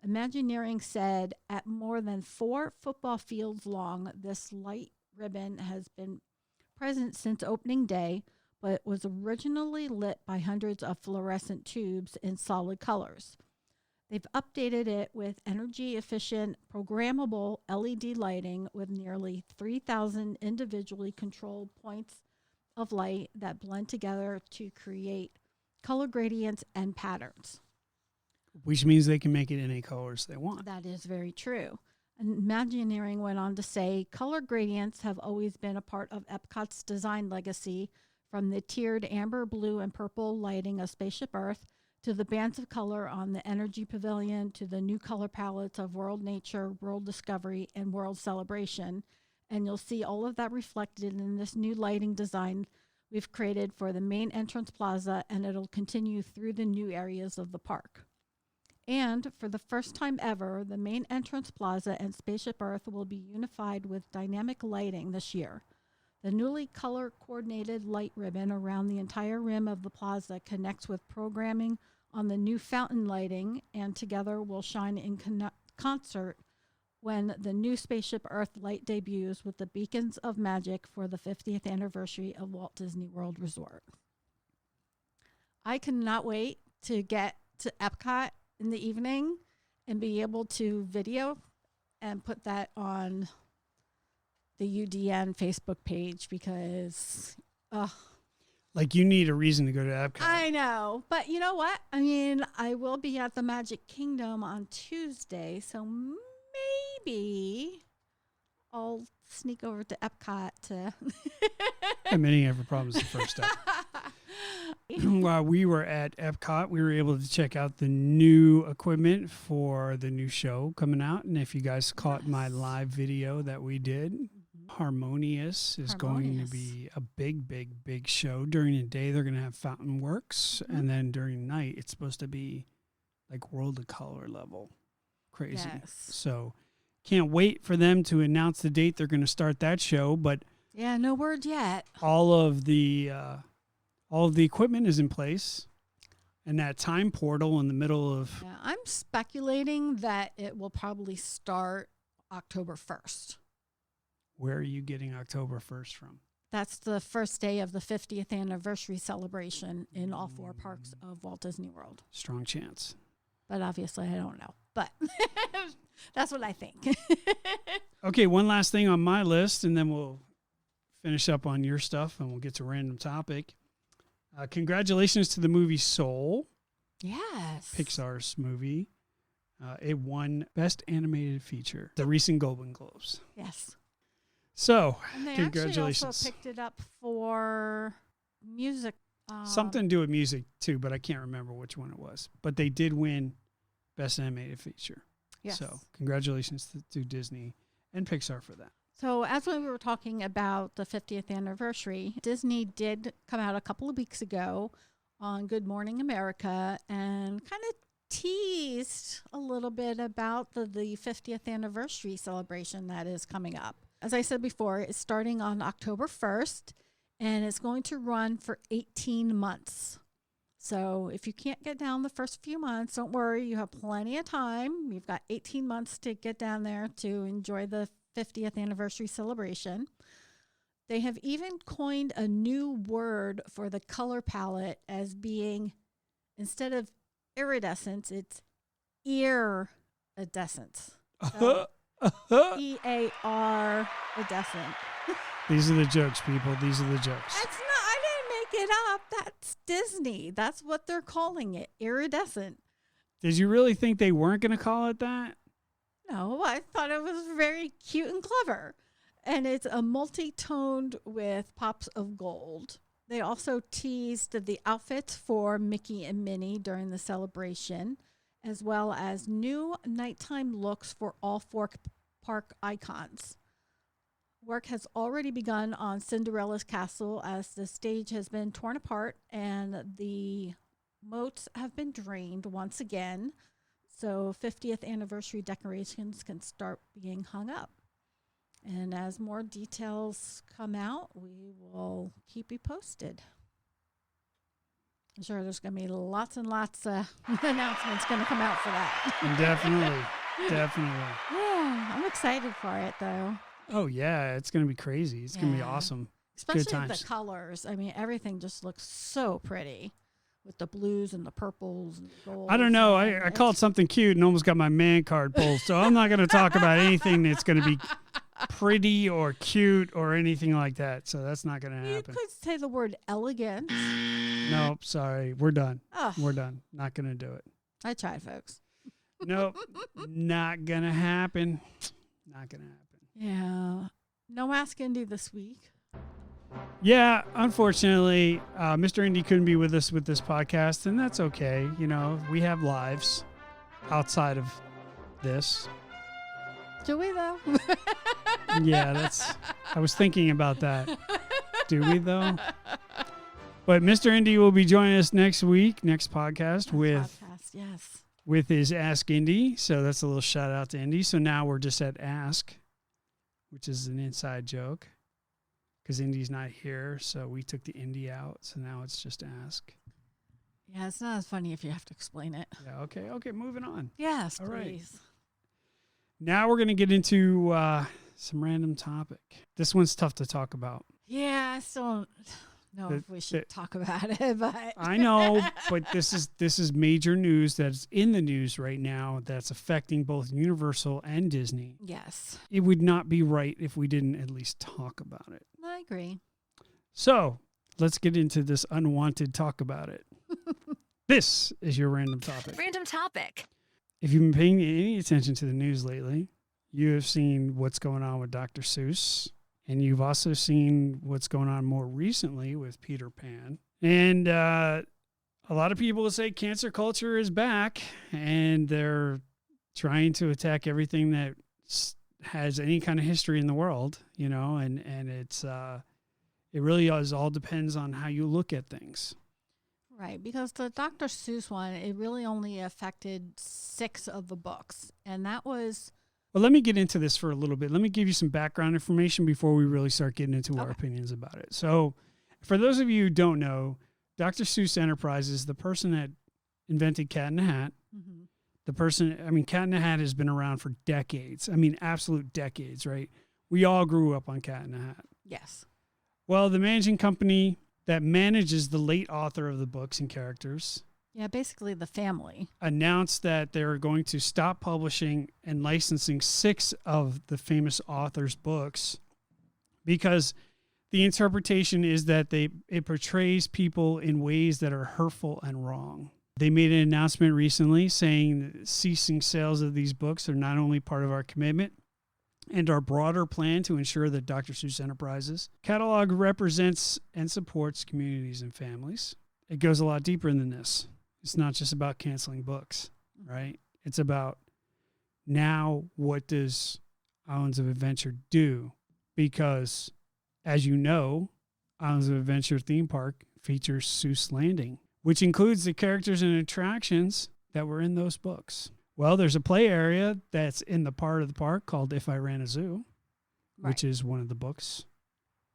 Imagineering said at more than 4 football fields long, this light ribbon has been present since opening day, but was originally lit by hundreds of fluorescent tubes in solid colors. They've updated it with energy-efficient, programmable LED lighting with nearly 3,000 individually controlled points of light that blend together to create color gradients and patterns. Which means they can make it any colors they want. That is very true. Imagineering went on to say, color gradients have always been a part of Epcot's design legacy, from the tiered amber, blue, and purple lighting of Spaceship Earth to the bands of color on the Energy Pavilion to the new color palettes of World Nature, World Discovery, and World Celebration. And you'll see all of that reflected in this new lighting design we've created for the main entrance plaza, and it'll continue through the new areas of the park. And for the first time ever, the main entrance plaza and Spaceship Earth will be unified with dynamic lighting this year. The newly color-coordinated light ribbon around the entire rim of the plaza connects with programming on the new fountain lighting, and together will shine in concert when the new Spaceship Earth light debuts with the Beacons of Magic for the 50th anniversary of Walt Disney World Resort. I cannot wait to get to Epcot in the evening and be able to video and put that on the UDN Facebook page because, Like you need a reason to go to Epcot. I know. But you know what? I mean, I will be at the Magic Kingdom on Tuesday, so maybe I'll sneak over to Epcot to... Admitting every problem is the first step. While we were at Epcot, we were able to check out the new equipment for the new show coming out. And if you guys caught my live video that we did, Harmonious is going to be a big, big, big show. During the day, they're going to have fountain works. And then during the night, it's supposed to be like World of Color level. Crazy. Yes. So can't wait for them to announce the date they're going to start that show. But yeah, no word yet. all of the equipment is in place, and that time portal in the middle of Yeah, I'm speculating that it will probably start October 1st. where are you getting October 1st from? That's the first day of the 50th anniversary celebration in all 4 parks of Walt Disney World. Strong chance. But obviously, I don't know. But that's what I think. Okay, one last thing on my list, and then we'll finish up on your stuff, and we'll get to a random topic. Congratulations to the movie Soul, Yes. Pixar's movie. It won Best Animated Feature, the recent Golden Globes. Yes. So, And they actually congratulations. also picked it up for music. Something to do with music too, but I can't remember which one it was. But they did win Best Animated Feature. Yes. So congratulations to Disney and Pixar for that. So as we were talking about the 50th anniversary, Disney did come out a couple of weeks ago on Good Morning America and kind of teased a little bit about the 50th anniversary celebration that is coming up. As I said before, it's starting on October 1st, and it's going to run for 18 months. So if you can't get down the first few months, don't worry. You have plenty of time. You've got 18 months to get down there to enjoy the 50th anniversary celebration. They have even coined a new word for the color palette as being, instead of iridescence, it's iridescence. So E-A-R iridescent. These are the jokes, people. These are the jokes. That's not, I didn't make it up. That's Disney. That's what they're calling it, iridescent. Did you really think they weren't going to call it that? No, I thought it was very cute and clever. And it's a multi-toned with pops of gold. They also teased the outfits for Mickey and Minnie during the celebration, as well as new nighttime looks for all four park icons. Work has already begun on Cinderella's castle as the stage has been torn apart and the moats have been drained once again. So 50th anniversary decorations can start being hung up. And as more details come out, we will keep you posted. I'm sure there's going to be lots and lots of announcements going to come out for that. Definitely. Yeah, I'm excited for it, though. Oh, yeah. It's going to be crazy. It's going to be Yeah. awesome. Especially Good times. the colors. I mean, everything just looks so pretty with the blues and the purples and the golds. I don't know. I called something cute and almost got my man card pulled. So I'm not going to talk about anything that's going to be pretty or cute or anything like that. So that's not going to You happen. could say the word elegant. Nope. Sorry. We're done. Oh, We're done. Not going to do it. I tried, folks. Nope. Not going to happen. Not going to happen. Yeah. No Ask Indy this week. Yeah, unfortunately, Mr. Indy couldn't be with us with this podcast, and that's okay. You know, we have lives outside of this. Do we, though? Yeah, I was thinking about that. Do we, though? But Mr. Indy will be joining us next week, next podcast, Yes. with his Ask Indy. So that's a little shout out to Indy. So now we're just at Ask, which is an inside joke. Because Indy's not here, so we took the Indy out. So now it's just Ask. Yeah, it's not as funny if you have to explain it. Yeah, okay, moving on. Yes, All right. please. Now we're going to get into some random topic. This one's tough to talk about. Yeah, I still don't know if we should the- talk about it, but I know, but this is major news that's in the news right now that's affecting both Universal and Disney. yes, It would not be right if we didn't at least talk about it. I agree. So let's get into this unwanted talk about it. This is your random topic. Random topic. If you've been paying any attention to the news lately, you have seen what's going on with Dr. Seuss, and you've also seen what's going on more recently with Peter Pan. And a lot of people will say cancel culture is back, and they're trying to attack everything that has any kind of history in the world, you know, and it's it really all depends on how you look at things. Right, because the Dr. Seuss one, it really only affected 6 of the books, and that was Well, let me get into this for a little bit. Let me give you some background information before we really start getting into our Okay. opinions about it. So, for those of you who don't know, Dr. Seuss Enterprises, the person that invented Cat in the Hat, Cat in the Hat has been around for decades. I mean, absolute decades, right? We all grew up on Cat in the Hat. yes, Well, the managing company that manages the late author of the books and characters yeah, basically the family. announced that they're going to stop publishing and licensing 6 of the famous author's books because the interpretation is that it portrays people in ways that are hurtful and wrong. They made an announcement recently saying that ceasing sales of these books are not only part of our commitment and our broader plan to ensure that Dr. Seuss Enterprises catalog represents and supports communities and families. It goes a lot deeper than this. It's not just about canceling books, right? It's about now what does Islands of Adventure do? Because, as you know, Islands of Adventure theme park features Seuss Landing, which includes the characters and attractions that were in those books. Well, there's a play area that's in the part of the park called If I Ran a Zoo, which is one of the books.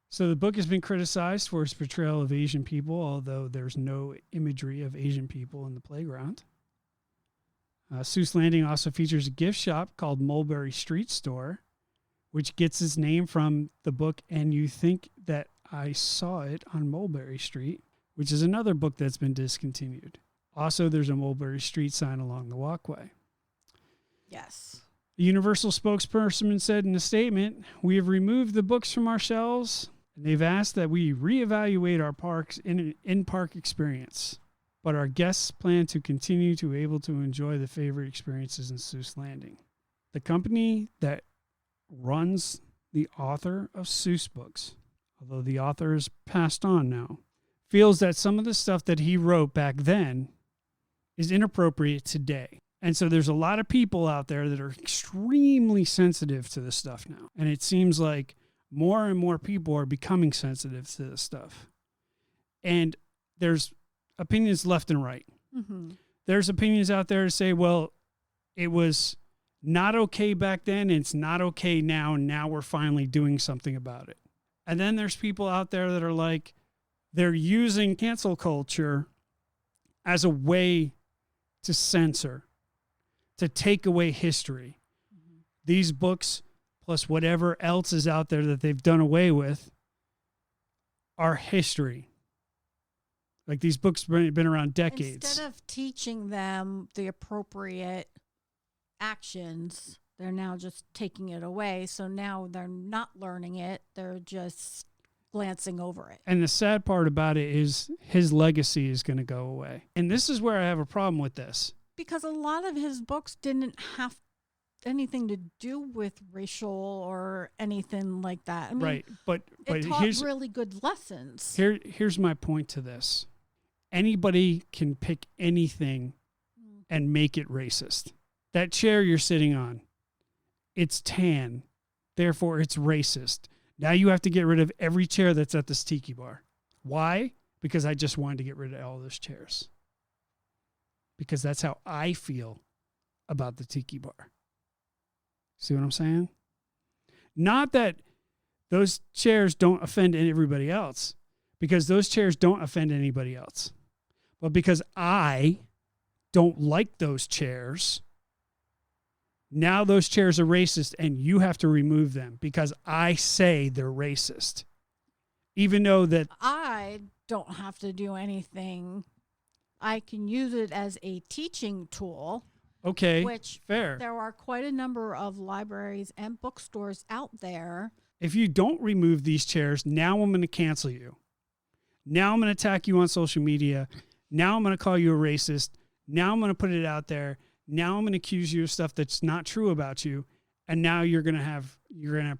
So the book has been criticized for its portrayal of Asian people, although there's no imagery of Asian people in the playground. Seuss Landing also features a gift shop called Mulberry Street Store, which gets its name from the book And You Think That I Saw It on Mulberry Street, which is another book that's been discontinued. Also, there's a Mulberry Street sign along the walkway. Yes. The Universal spokesperson said in a statement, "We have removed the books from our shelves, and they've asked that we reevaluate our parks in-park experience. But our guests plan to continue to be able to enjoy the favorite experiences in Seuss Landing." The company that runs the author of Seuss books, although the author is passed on now, feels that some of the stuff that he wrote back then is inappropriate today. And so there's a lot of people out there that are extremely sensitive to this stuff now. And it seems like more and more people are becoming sensitive to this stuff. And there's opinions left and right. Mm-hmm. There's opinions out there to say, well, it was not okay back then, and it's not okay now, and now we're finally doing something about it. And then there's people out there that are like, they're using cancel culture as a way to censor, to take away history. Mm-hmm. These books, plus whatever else is out there that they've done away with, are history. Like, these books have been around decades. Instead of teaching them the appropriate actions, they're now just taking it away. So now they're not learning it. They're just glancing over it. And the sad part about it is his legacy is going to go away. And this is where I have a problem with this. Because a lot of his books didn't have anything to do with racial or anything like that. I mean, right. But it taught really good lessons. Here's my point to this. Anybody can pick anything and make it racist. That chair you're sitting on, it's tan. Therefore, it's racist. Now you have to get rid of every chair that's at this tiki bar. Why? Because I just wanted to get rid of all those chairs. Because that's how I feel about the tiki bar. See what I'm saying? Not that those chairs don't offend everybody else, because those chairs don't offend anybody else. But because I don't like those chairs, now those chairs are racist and you have to remove them because I say they're racist. Even though that I don't have to do anything. I can use it as a teaching tool. Okay, which fair. There are quite a number of libraries and bookstores out there. If you don't remove these chairs, now I'm going to cancel you. Now I'm going to attack you on social media. Now I'm going to call you a racist. Now I'm going to put it out there. Now I'm going to accuse you of stuff that's not true about you. And now you're going to have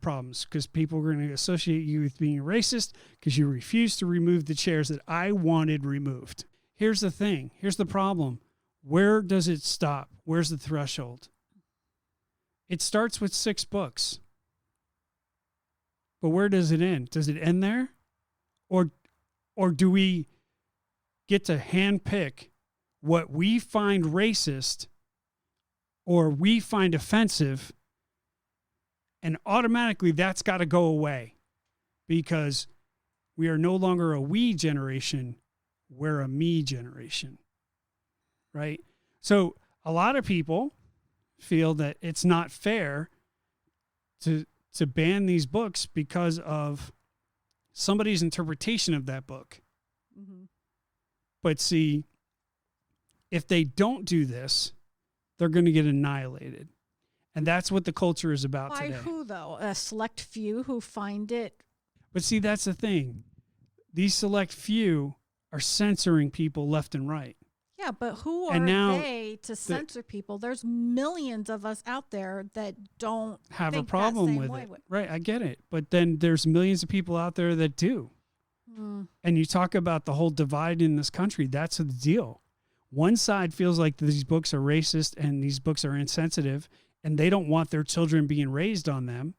problems because people are going to associate you with being a racist because you refuse to remove the chairs that I wanted removed. Here's the thing. Here's the problem. Where does it stop? Where's the threshold? It starts with 6 books. But where does it end? Does it end there? Or do we get to handpick what we find racist or we find offensive, and automatically that's got to go away because we are no longer a we generation, we're a me generation, right? So a lot of people feel that it's not fair to ban these books because of somebody's interpretation of that book. Mm-hmm. But see, if they don't do this, they're going to get annihilated. And that's what the culture is about today. By who, though? A select few who find it? But see, that's the thing. These select few are censoring people left and right. Yeah, Yeah, but who And are now they to censor people? There's millions of us out there that don't have a think that problem same with way. it. Right, I get it. But then there's millions of people out there that do. And you talk about the whole divide in this country. That's the deal. One side feels like these books are racist and these books are insensitive and they don't want their children being raised on them.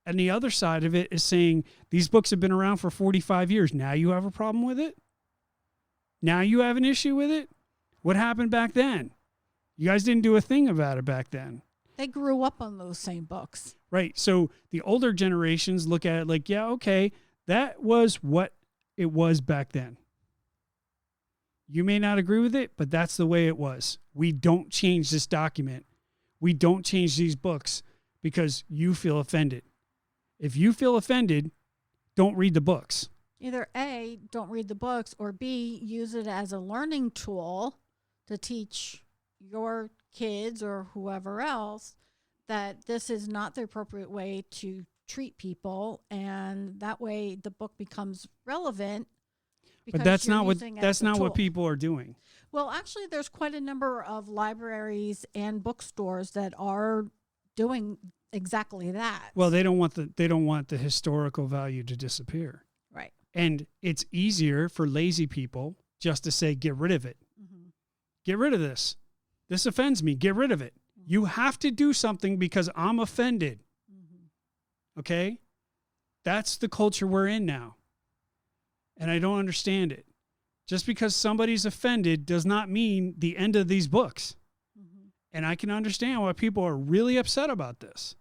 And the other side of it is saying these books have been around for 45 years. Now you have a problem with it? Now you have an issue with it? What happened back then? You guys didn't do a thing about it back then. They grew up on those same books. Right. So the older generations look at it like, yeah, okay, that was what it was back then. You may not agree with it, but that's the way it was. We don't change this document. We don't change these books because you feel offended. If you feel offended, don't read the books. Either A, don't read the books, or B, use it as a learning tool to teach your kids or whoever else that this is not the appropriate way to treat people, and that way the book becomes relevant. But that's not what people are doing. Well, actually, there's quite a number of libraries and bookstores that are doing exactly that. Well, they don't want the historical value to disappear. Right. And it's easier for lazy people just to say, get rid of it. Mm-hmm. Get rid of this. This offends me. Get rid of it. Mm-hmm. You have to do something because I'm offended. Mm-hmm. Okay? That's the culture we're in now. And I don't understand it. Just because somebody's offended does not mean the end of these books. Mm-hmm. And I can understand why people are really upset about this.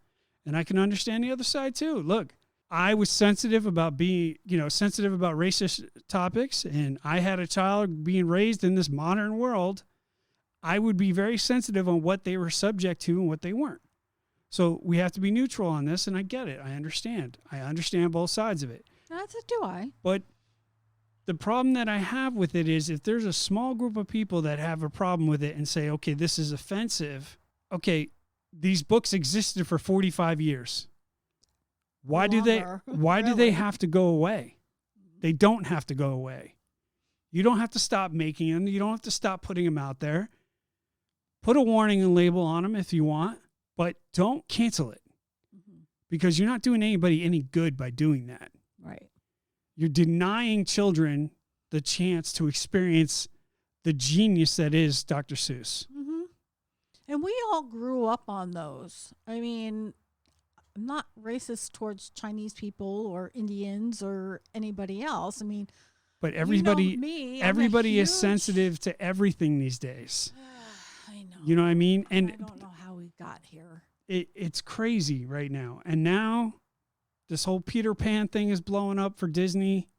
And I can understand the other side too. Look, I was sensitive about sensitive about racist topics, and I had a child being raised in this modern world. I would be very sensitive on what they were subject to and what they weren't. So we have to be neutral on this, and I get it. I understand. I understand both sides of it. That's it, do I? But the problem that I have with it is if there's a small group of people that have a problem with it and say, okay, this is offensive. Okay, these books existed for 45 years. Why do they have to go away? They don't have to go away. You don't have to stop making them. You don't have to stop putting them out there. Put a warning and label on them if you want, but don't cancel it. Mm-hmm. Because you're not doing anybody any good by doing that. Right. You're denying children the chance to experience the genius that is Dr. Seuss. Mm-hmm. And we all grew up on those. I mean, I'm not racist towards Chinese people or Indians or anybody else. I mean, but everybody is sensitive to everything these days. I know. You know what I mean? And I don't know how we got here. It's crazy right now. And now this whole Peter Pan thing is blowing up for Disney.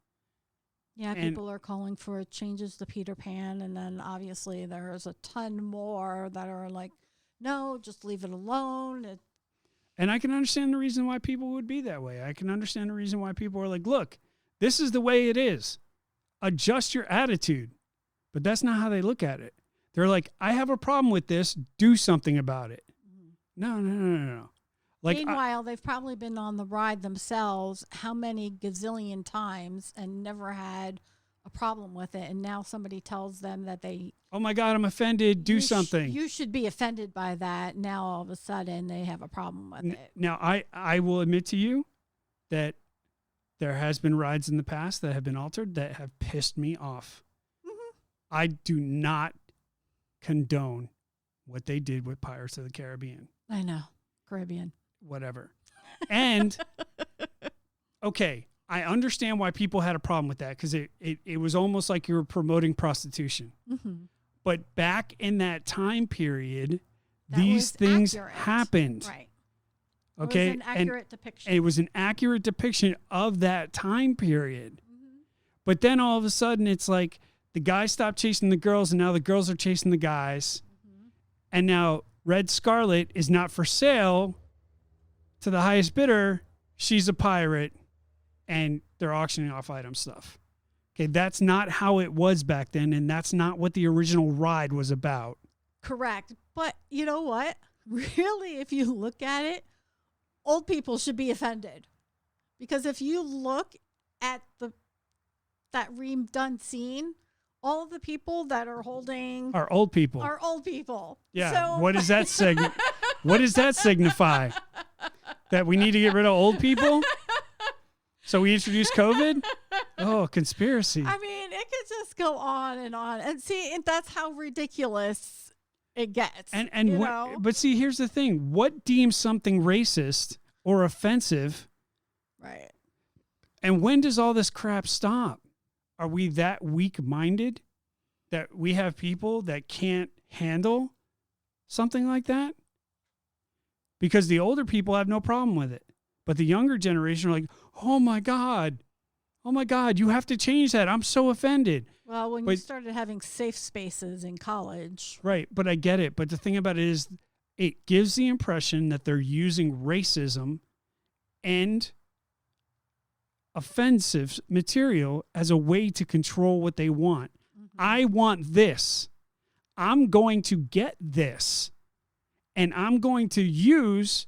Yeah, people are calling for changes to Peter Pan. And then obviously there's a ton more that are like, no, just leave it alone. And I can understand the reason why people would be that way. I can understand the reason why people are like, look, this is the way it is. Adjust your attitude. But that's not how they look at it. They're like, I have a problem with this. Do something about it. No. Like, meanwhile, they've probably been on the ride themselves how many gazillion times and never had a problem with it. And now somebody tells them that oh my God, I'm offended. Do something. You should be offended by that. Now all of a sudden they have a problem with it. Now I will admit to you that there has been rides in the past that have been altered that have pissed me off. Mm-hmm. I do not condone what they did with Pirates of the Caribbean. I know. Caribbean. Whatever. And, okay, I understand why people had a problem with that because it was almost like you were promoting prostitution. Mm-hmm. But back in that time period, these things happened. Right. Okay. It was an accurate depiction. It was an accurate depiction of that time period. Mm-hmm. But then all of a sudden it's like the guys stopped chasing the girls and now the girls are chasing the guys. Mm-hmm. And now Red Scarlet is not for sale to the highest bidder. She's a pirate and they're auctioning off item stuff. Okay, that's not how it was back then, and that's not what the original ride was about. Correct. But you know what? Really, if you look at it, old people should be offended. Because if you look at that redone scene, all of the people that are holding Are old people. are old people. Yeah. So, What does that what does that signify? That we need to get rid of old people? So we introduced COVID? Oh, conspiracy. I mean, it could just go on. And see, and that's how ridiculous it gets. But see, here's the thing. What deems something racist or offensive? Right. And when does all this crap stop? Are we that weak-minded that we have people that can't handle something like that? Because the older people have no problem with it. But the younger generation are like, oh my God, you have to change that. I'm so offended. Well, when you started having safe spaces in college. Right, but I get it. But the thing about it is it gives the impression that they're using racism and offensive material as a way to control what they want. Mm-hmm. I want this. I'm going to get this. And I'm going to use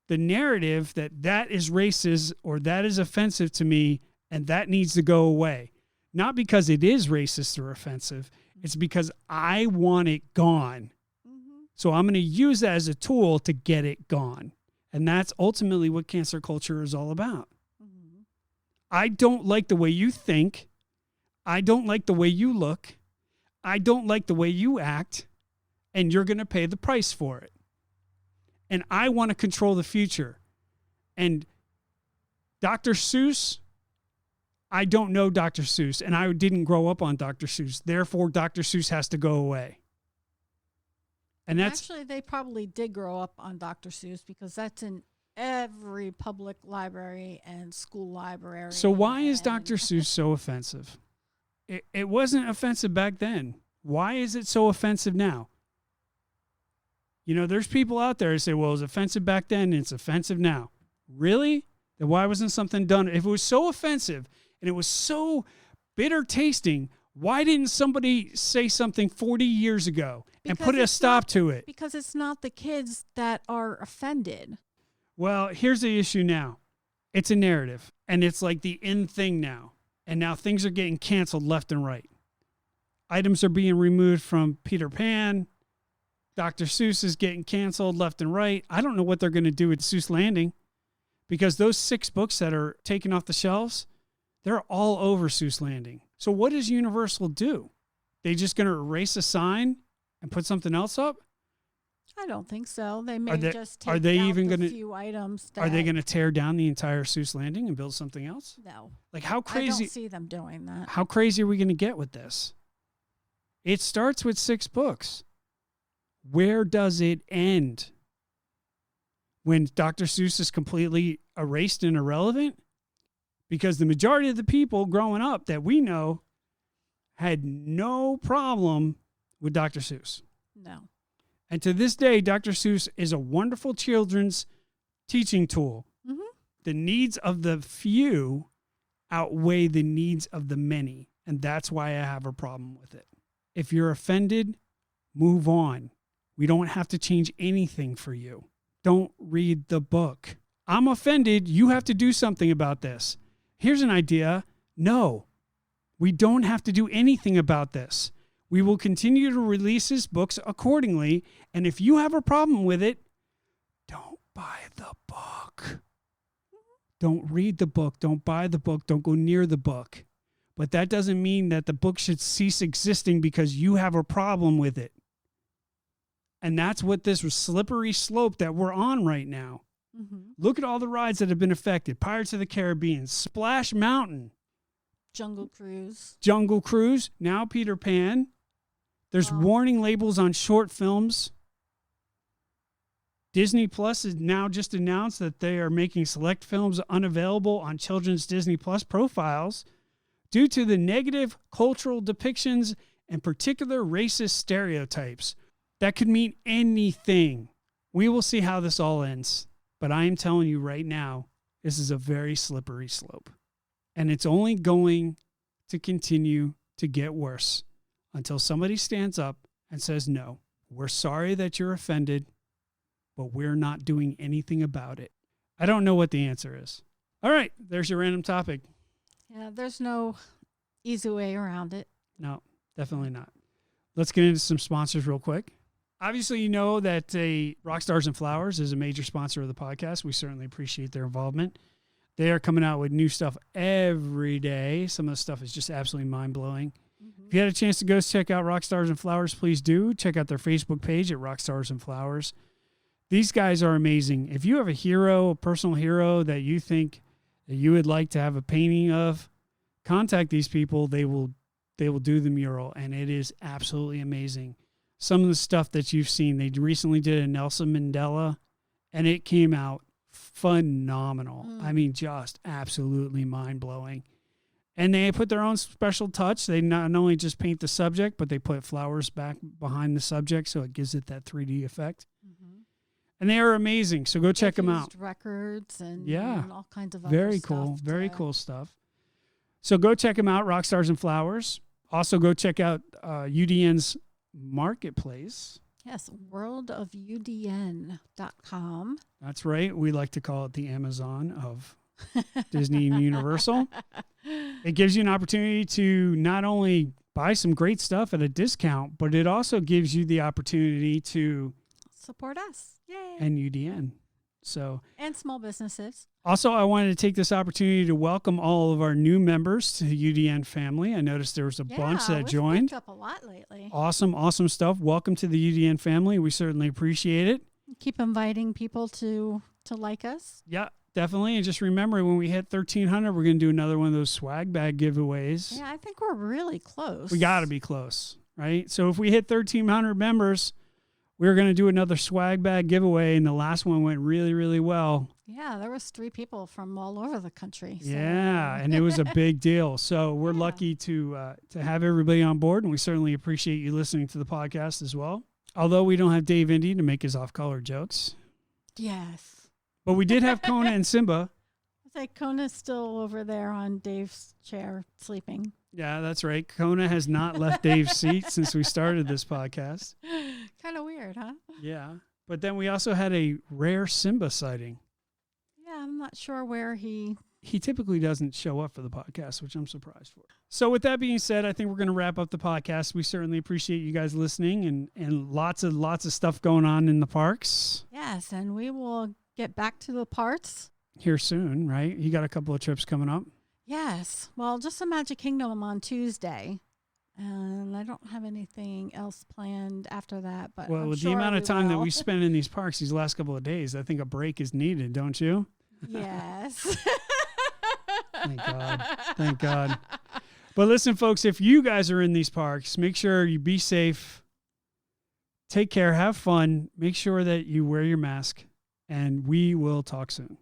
the narrative that is racist or that is offensive to me and that needs to go away. Not because it is racist or offensive. It's because I want it gone. Mm-hmm. So I'm going to use that as a tool to get it gone. And that's ultimately what cancel culture is all about. Mm-hmm. I don't like the way you think. I don't like the way you look. I don't like the way you act. And you're going to pay the price for it. And I want to control the future. And Dr. Seuss, I don't know Dr. Seuss, and I didn't grow up on Dr. Seuss. Therefore, Dr. Seuss has to go away. And that's actually, they probably did grow up on Dr. Seuss because that's in every public library and school library. So why is Dr. Seuss so offensive? It wasn't offensive back then. Why is it so offensive now? You know, there's people out there who say, well, it was offensive back then and it's offensive now. Really? Then why wasn't something done? If it was so offensive and it was so bitter tasting, why didn't somebody say something 40 years ago and put a stop to it? Because it's not the kids that are offended. Well, here's the issue now. It's a narrative, and it's like the in thing now. And now things are getting canceled left and right. Items are being removed from Peter Pan. Dr. Seuss is getting canceled left and right. I don't know what they're going to do with Seuss Landing because those 6 books that are taken off the shelves, they're all over Seuss Landing. So what does Universal do? They just going to erase a sign and put something else up? I don't think so. They may just take are they out even the gonna, few items. Are they going to tear down the entire Seuss Landing and build something else? No. Like how crazy? I don't see them doing that. How crazy are we going to get with this? It starts with 6 books. Where does it end? When Dr. Seuss is completely erased and irrelevant? Because the majority of the people growing up that we know had no problem with Dr. Seuss. No. And to this day, Dr. Seuss is a wonderful children's teaching tool. Mm-hmm. The needs of the few outweigh the needs of the many. And that's why I have a problem with it. If you're offended, move on. We don't have to change anything for you. Don't read the book. I'm offended. You have to do something about this. Here's an idea. No, we don't have to do anything about this. We will continue to release his books accordingly. And if you have a problem with it, don't buy the book. Don't read the book. Don't buy the book. Don't go near the book. But that doesn't mean that the book should cease existing because you have a problem with it. And that's what this slippery slope that we're on right now. Mm-hmm. Look at all the rides that have been affected. Pirates of the Caribbean, Splash Mountain. Jungle Cruise. Now Peter Pan. There's warning labels on short films. Disney Plus has now just announced that they are making select films unavailable on children's Disney Plus profiles due to the negative cultural depictions and particular racist stereotypes. That could mean anything. We will see how this all ends. But I am telling you right now, this is a very slippery slope. And it's only going to continue to get worse until somebody stands up and says, no, we're sorry that you're offended, but we're not doing anything about it. I don't know what the answer is. All right, there's your random topic. Yeah, there's no easy way around it. No. Definitely not. Let's get into some sponsors real quick. Obviously, you know that Rockstars and Flowers is a major sponsor of the podcast. We certainly appreciate their involvement. They are coming out with new stuff every day. Some of the stuff is just absolutely mind-blowing. Mm-hmm. If you had a chance to go check out Rockstars and Flowers, please do. Check out their Facebook page at Rockstars and Flowers. These guys are amazing. If you have a hero, a personal hero that you think that you would like to have a painting of, contact these people. They will do the mural, and it is absolutely amazing. Some of the stuff that you've seen, they recently did a Nelson Mandela, and it came out phenomenal. I mean, just absolutely mind-blowing. And they put their own special touch. They not only just paint the subject, but they put flowers back behind the subject, so it gives it that 3D effect. Mm-hmm. And they are amazing, so go check them out. Records and, all kinds of very other cool, stuff. Very cool stuff. So go check them out, Rockstars and Flowers. Also, go check out UDN's marketplace. Yes, worldofudn.com. That's right. We like to call it the Amazon of Disney and Universal. It gives you an opportunity to not only buy some great stuff at a discount, but it also gives you the opportunity to support us. Yay. And UDN. And small businesses. Also, I wanted to take this opportunity to welcome all of our new members to the UDN family. I noticed there was a bunch that joined. Picked up a lot lately. Awesome stuff. Welcome to the UDN family. We certainly appreciate it. Keep inviting people to like us. Yeah, definitely. And just remember, when we hit 1,300, we're going to do another one of those swag bag giveaways. Yeah, I think we're really close. We got to be close, right? So if we hit 1,300 members, we're going to do another swag bag giveaway, and the last one went really, really well. Yeah, there was 3 people from all over the country. So. Yeah, and it was a big deal. So we're lucky to have everybody on board, and we certainly appreciate you listening to the podcast as well. Although we don't have Dave Indy to make his off-color jokes. Yes. But we did have Kona and Simba. It's like Kona's still over there on Dave's chair sleeping. Yeah, that's right. Kona has not left Dave's seat since we started this podcast. Kind of weird, huh? Yeah. But then we also had a rare Simba sighting. Yeah, I'm not sure where he typically doesn't show up for the podcast, which I'm surprised for. So with that being said, I think we're going to wrap up the podcast. We certainly appreciate you guys listening and lots of stuff going on in the parks. Yes, and we will get back to the parts here soon, right? You got a couple of trips coming up. Yes. Well, just the Magic Kingdom on Tuesday. And I don't have anything else planned after that. But well, with the amount of time that we spend in these parks these last couple of days, I think a break is needed, don't you? Yes. Thank God. But listen, folks, if you guys are in these parks, make sure you be safe. Take care. Have fun. Make sure that you wear your mask. And we will talk soon.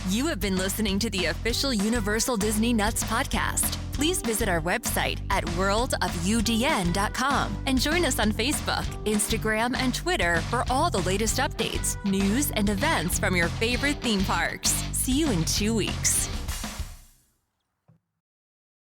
You have been listening to the official Universal Disney Nuts podcast. Please visit our website at worldofudn.com and join us on Facebook, Instagram, and Twitter for all the latest updates, news, and events from your favorite theme parks. See you in 2 weeks.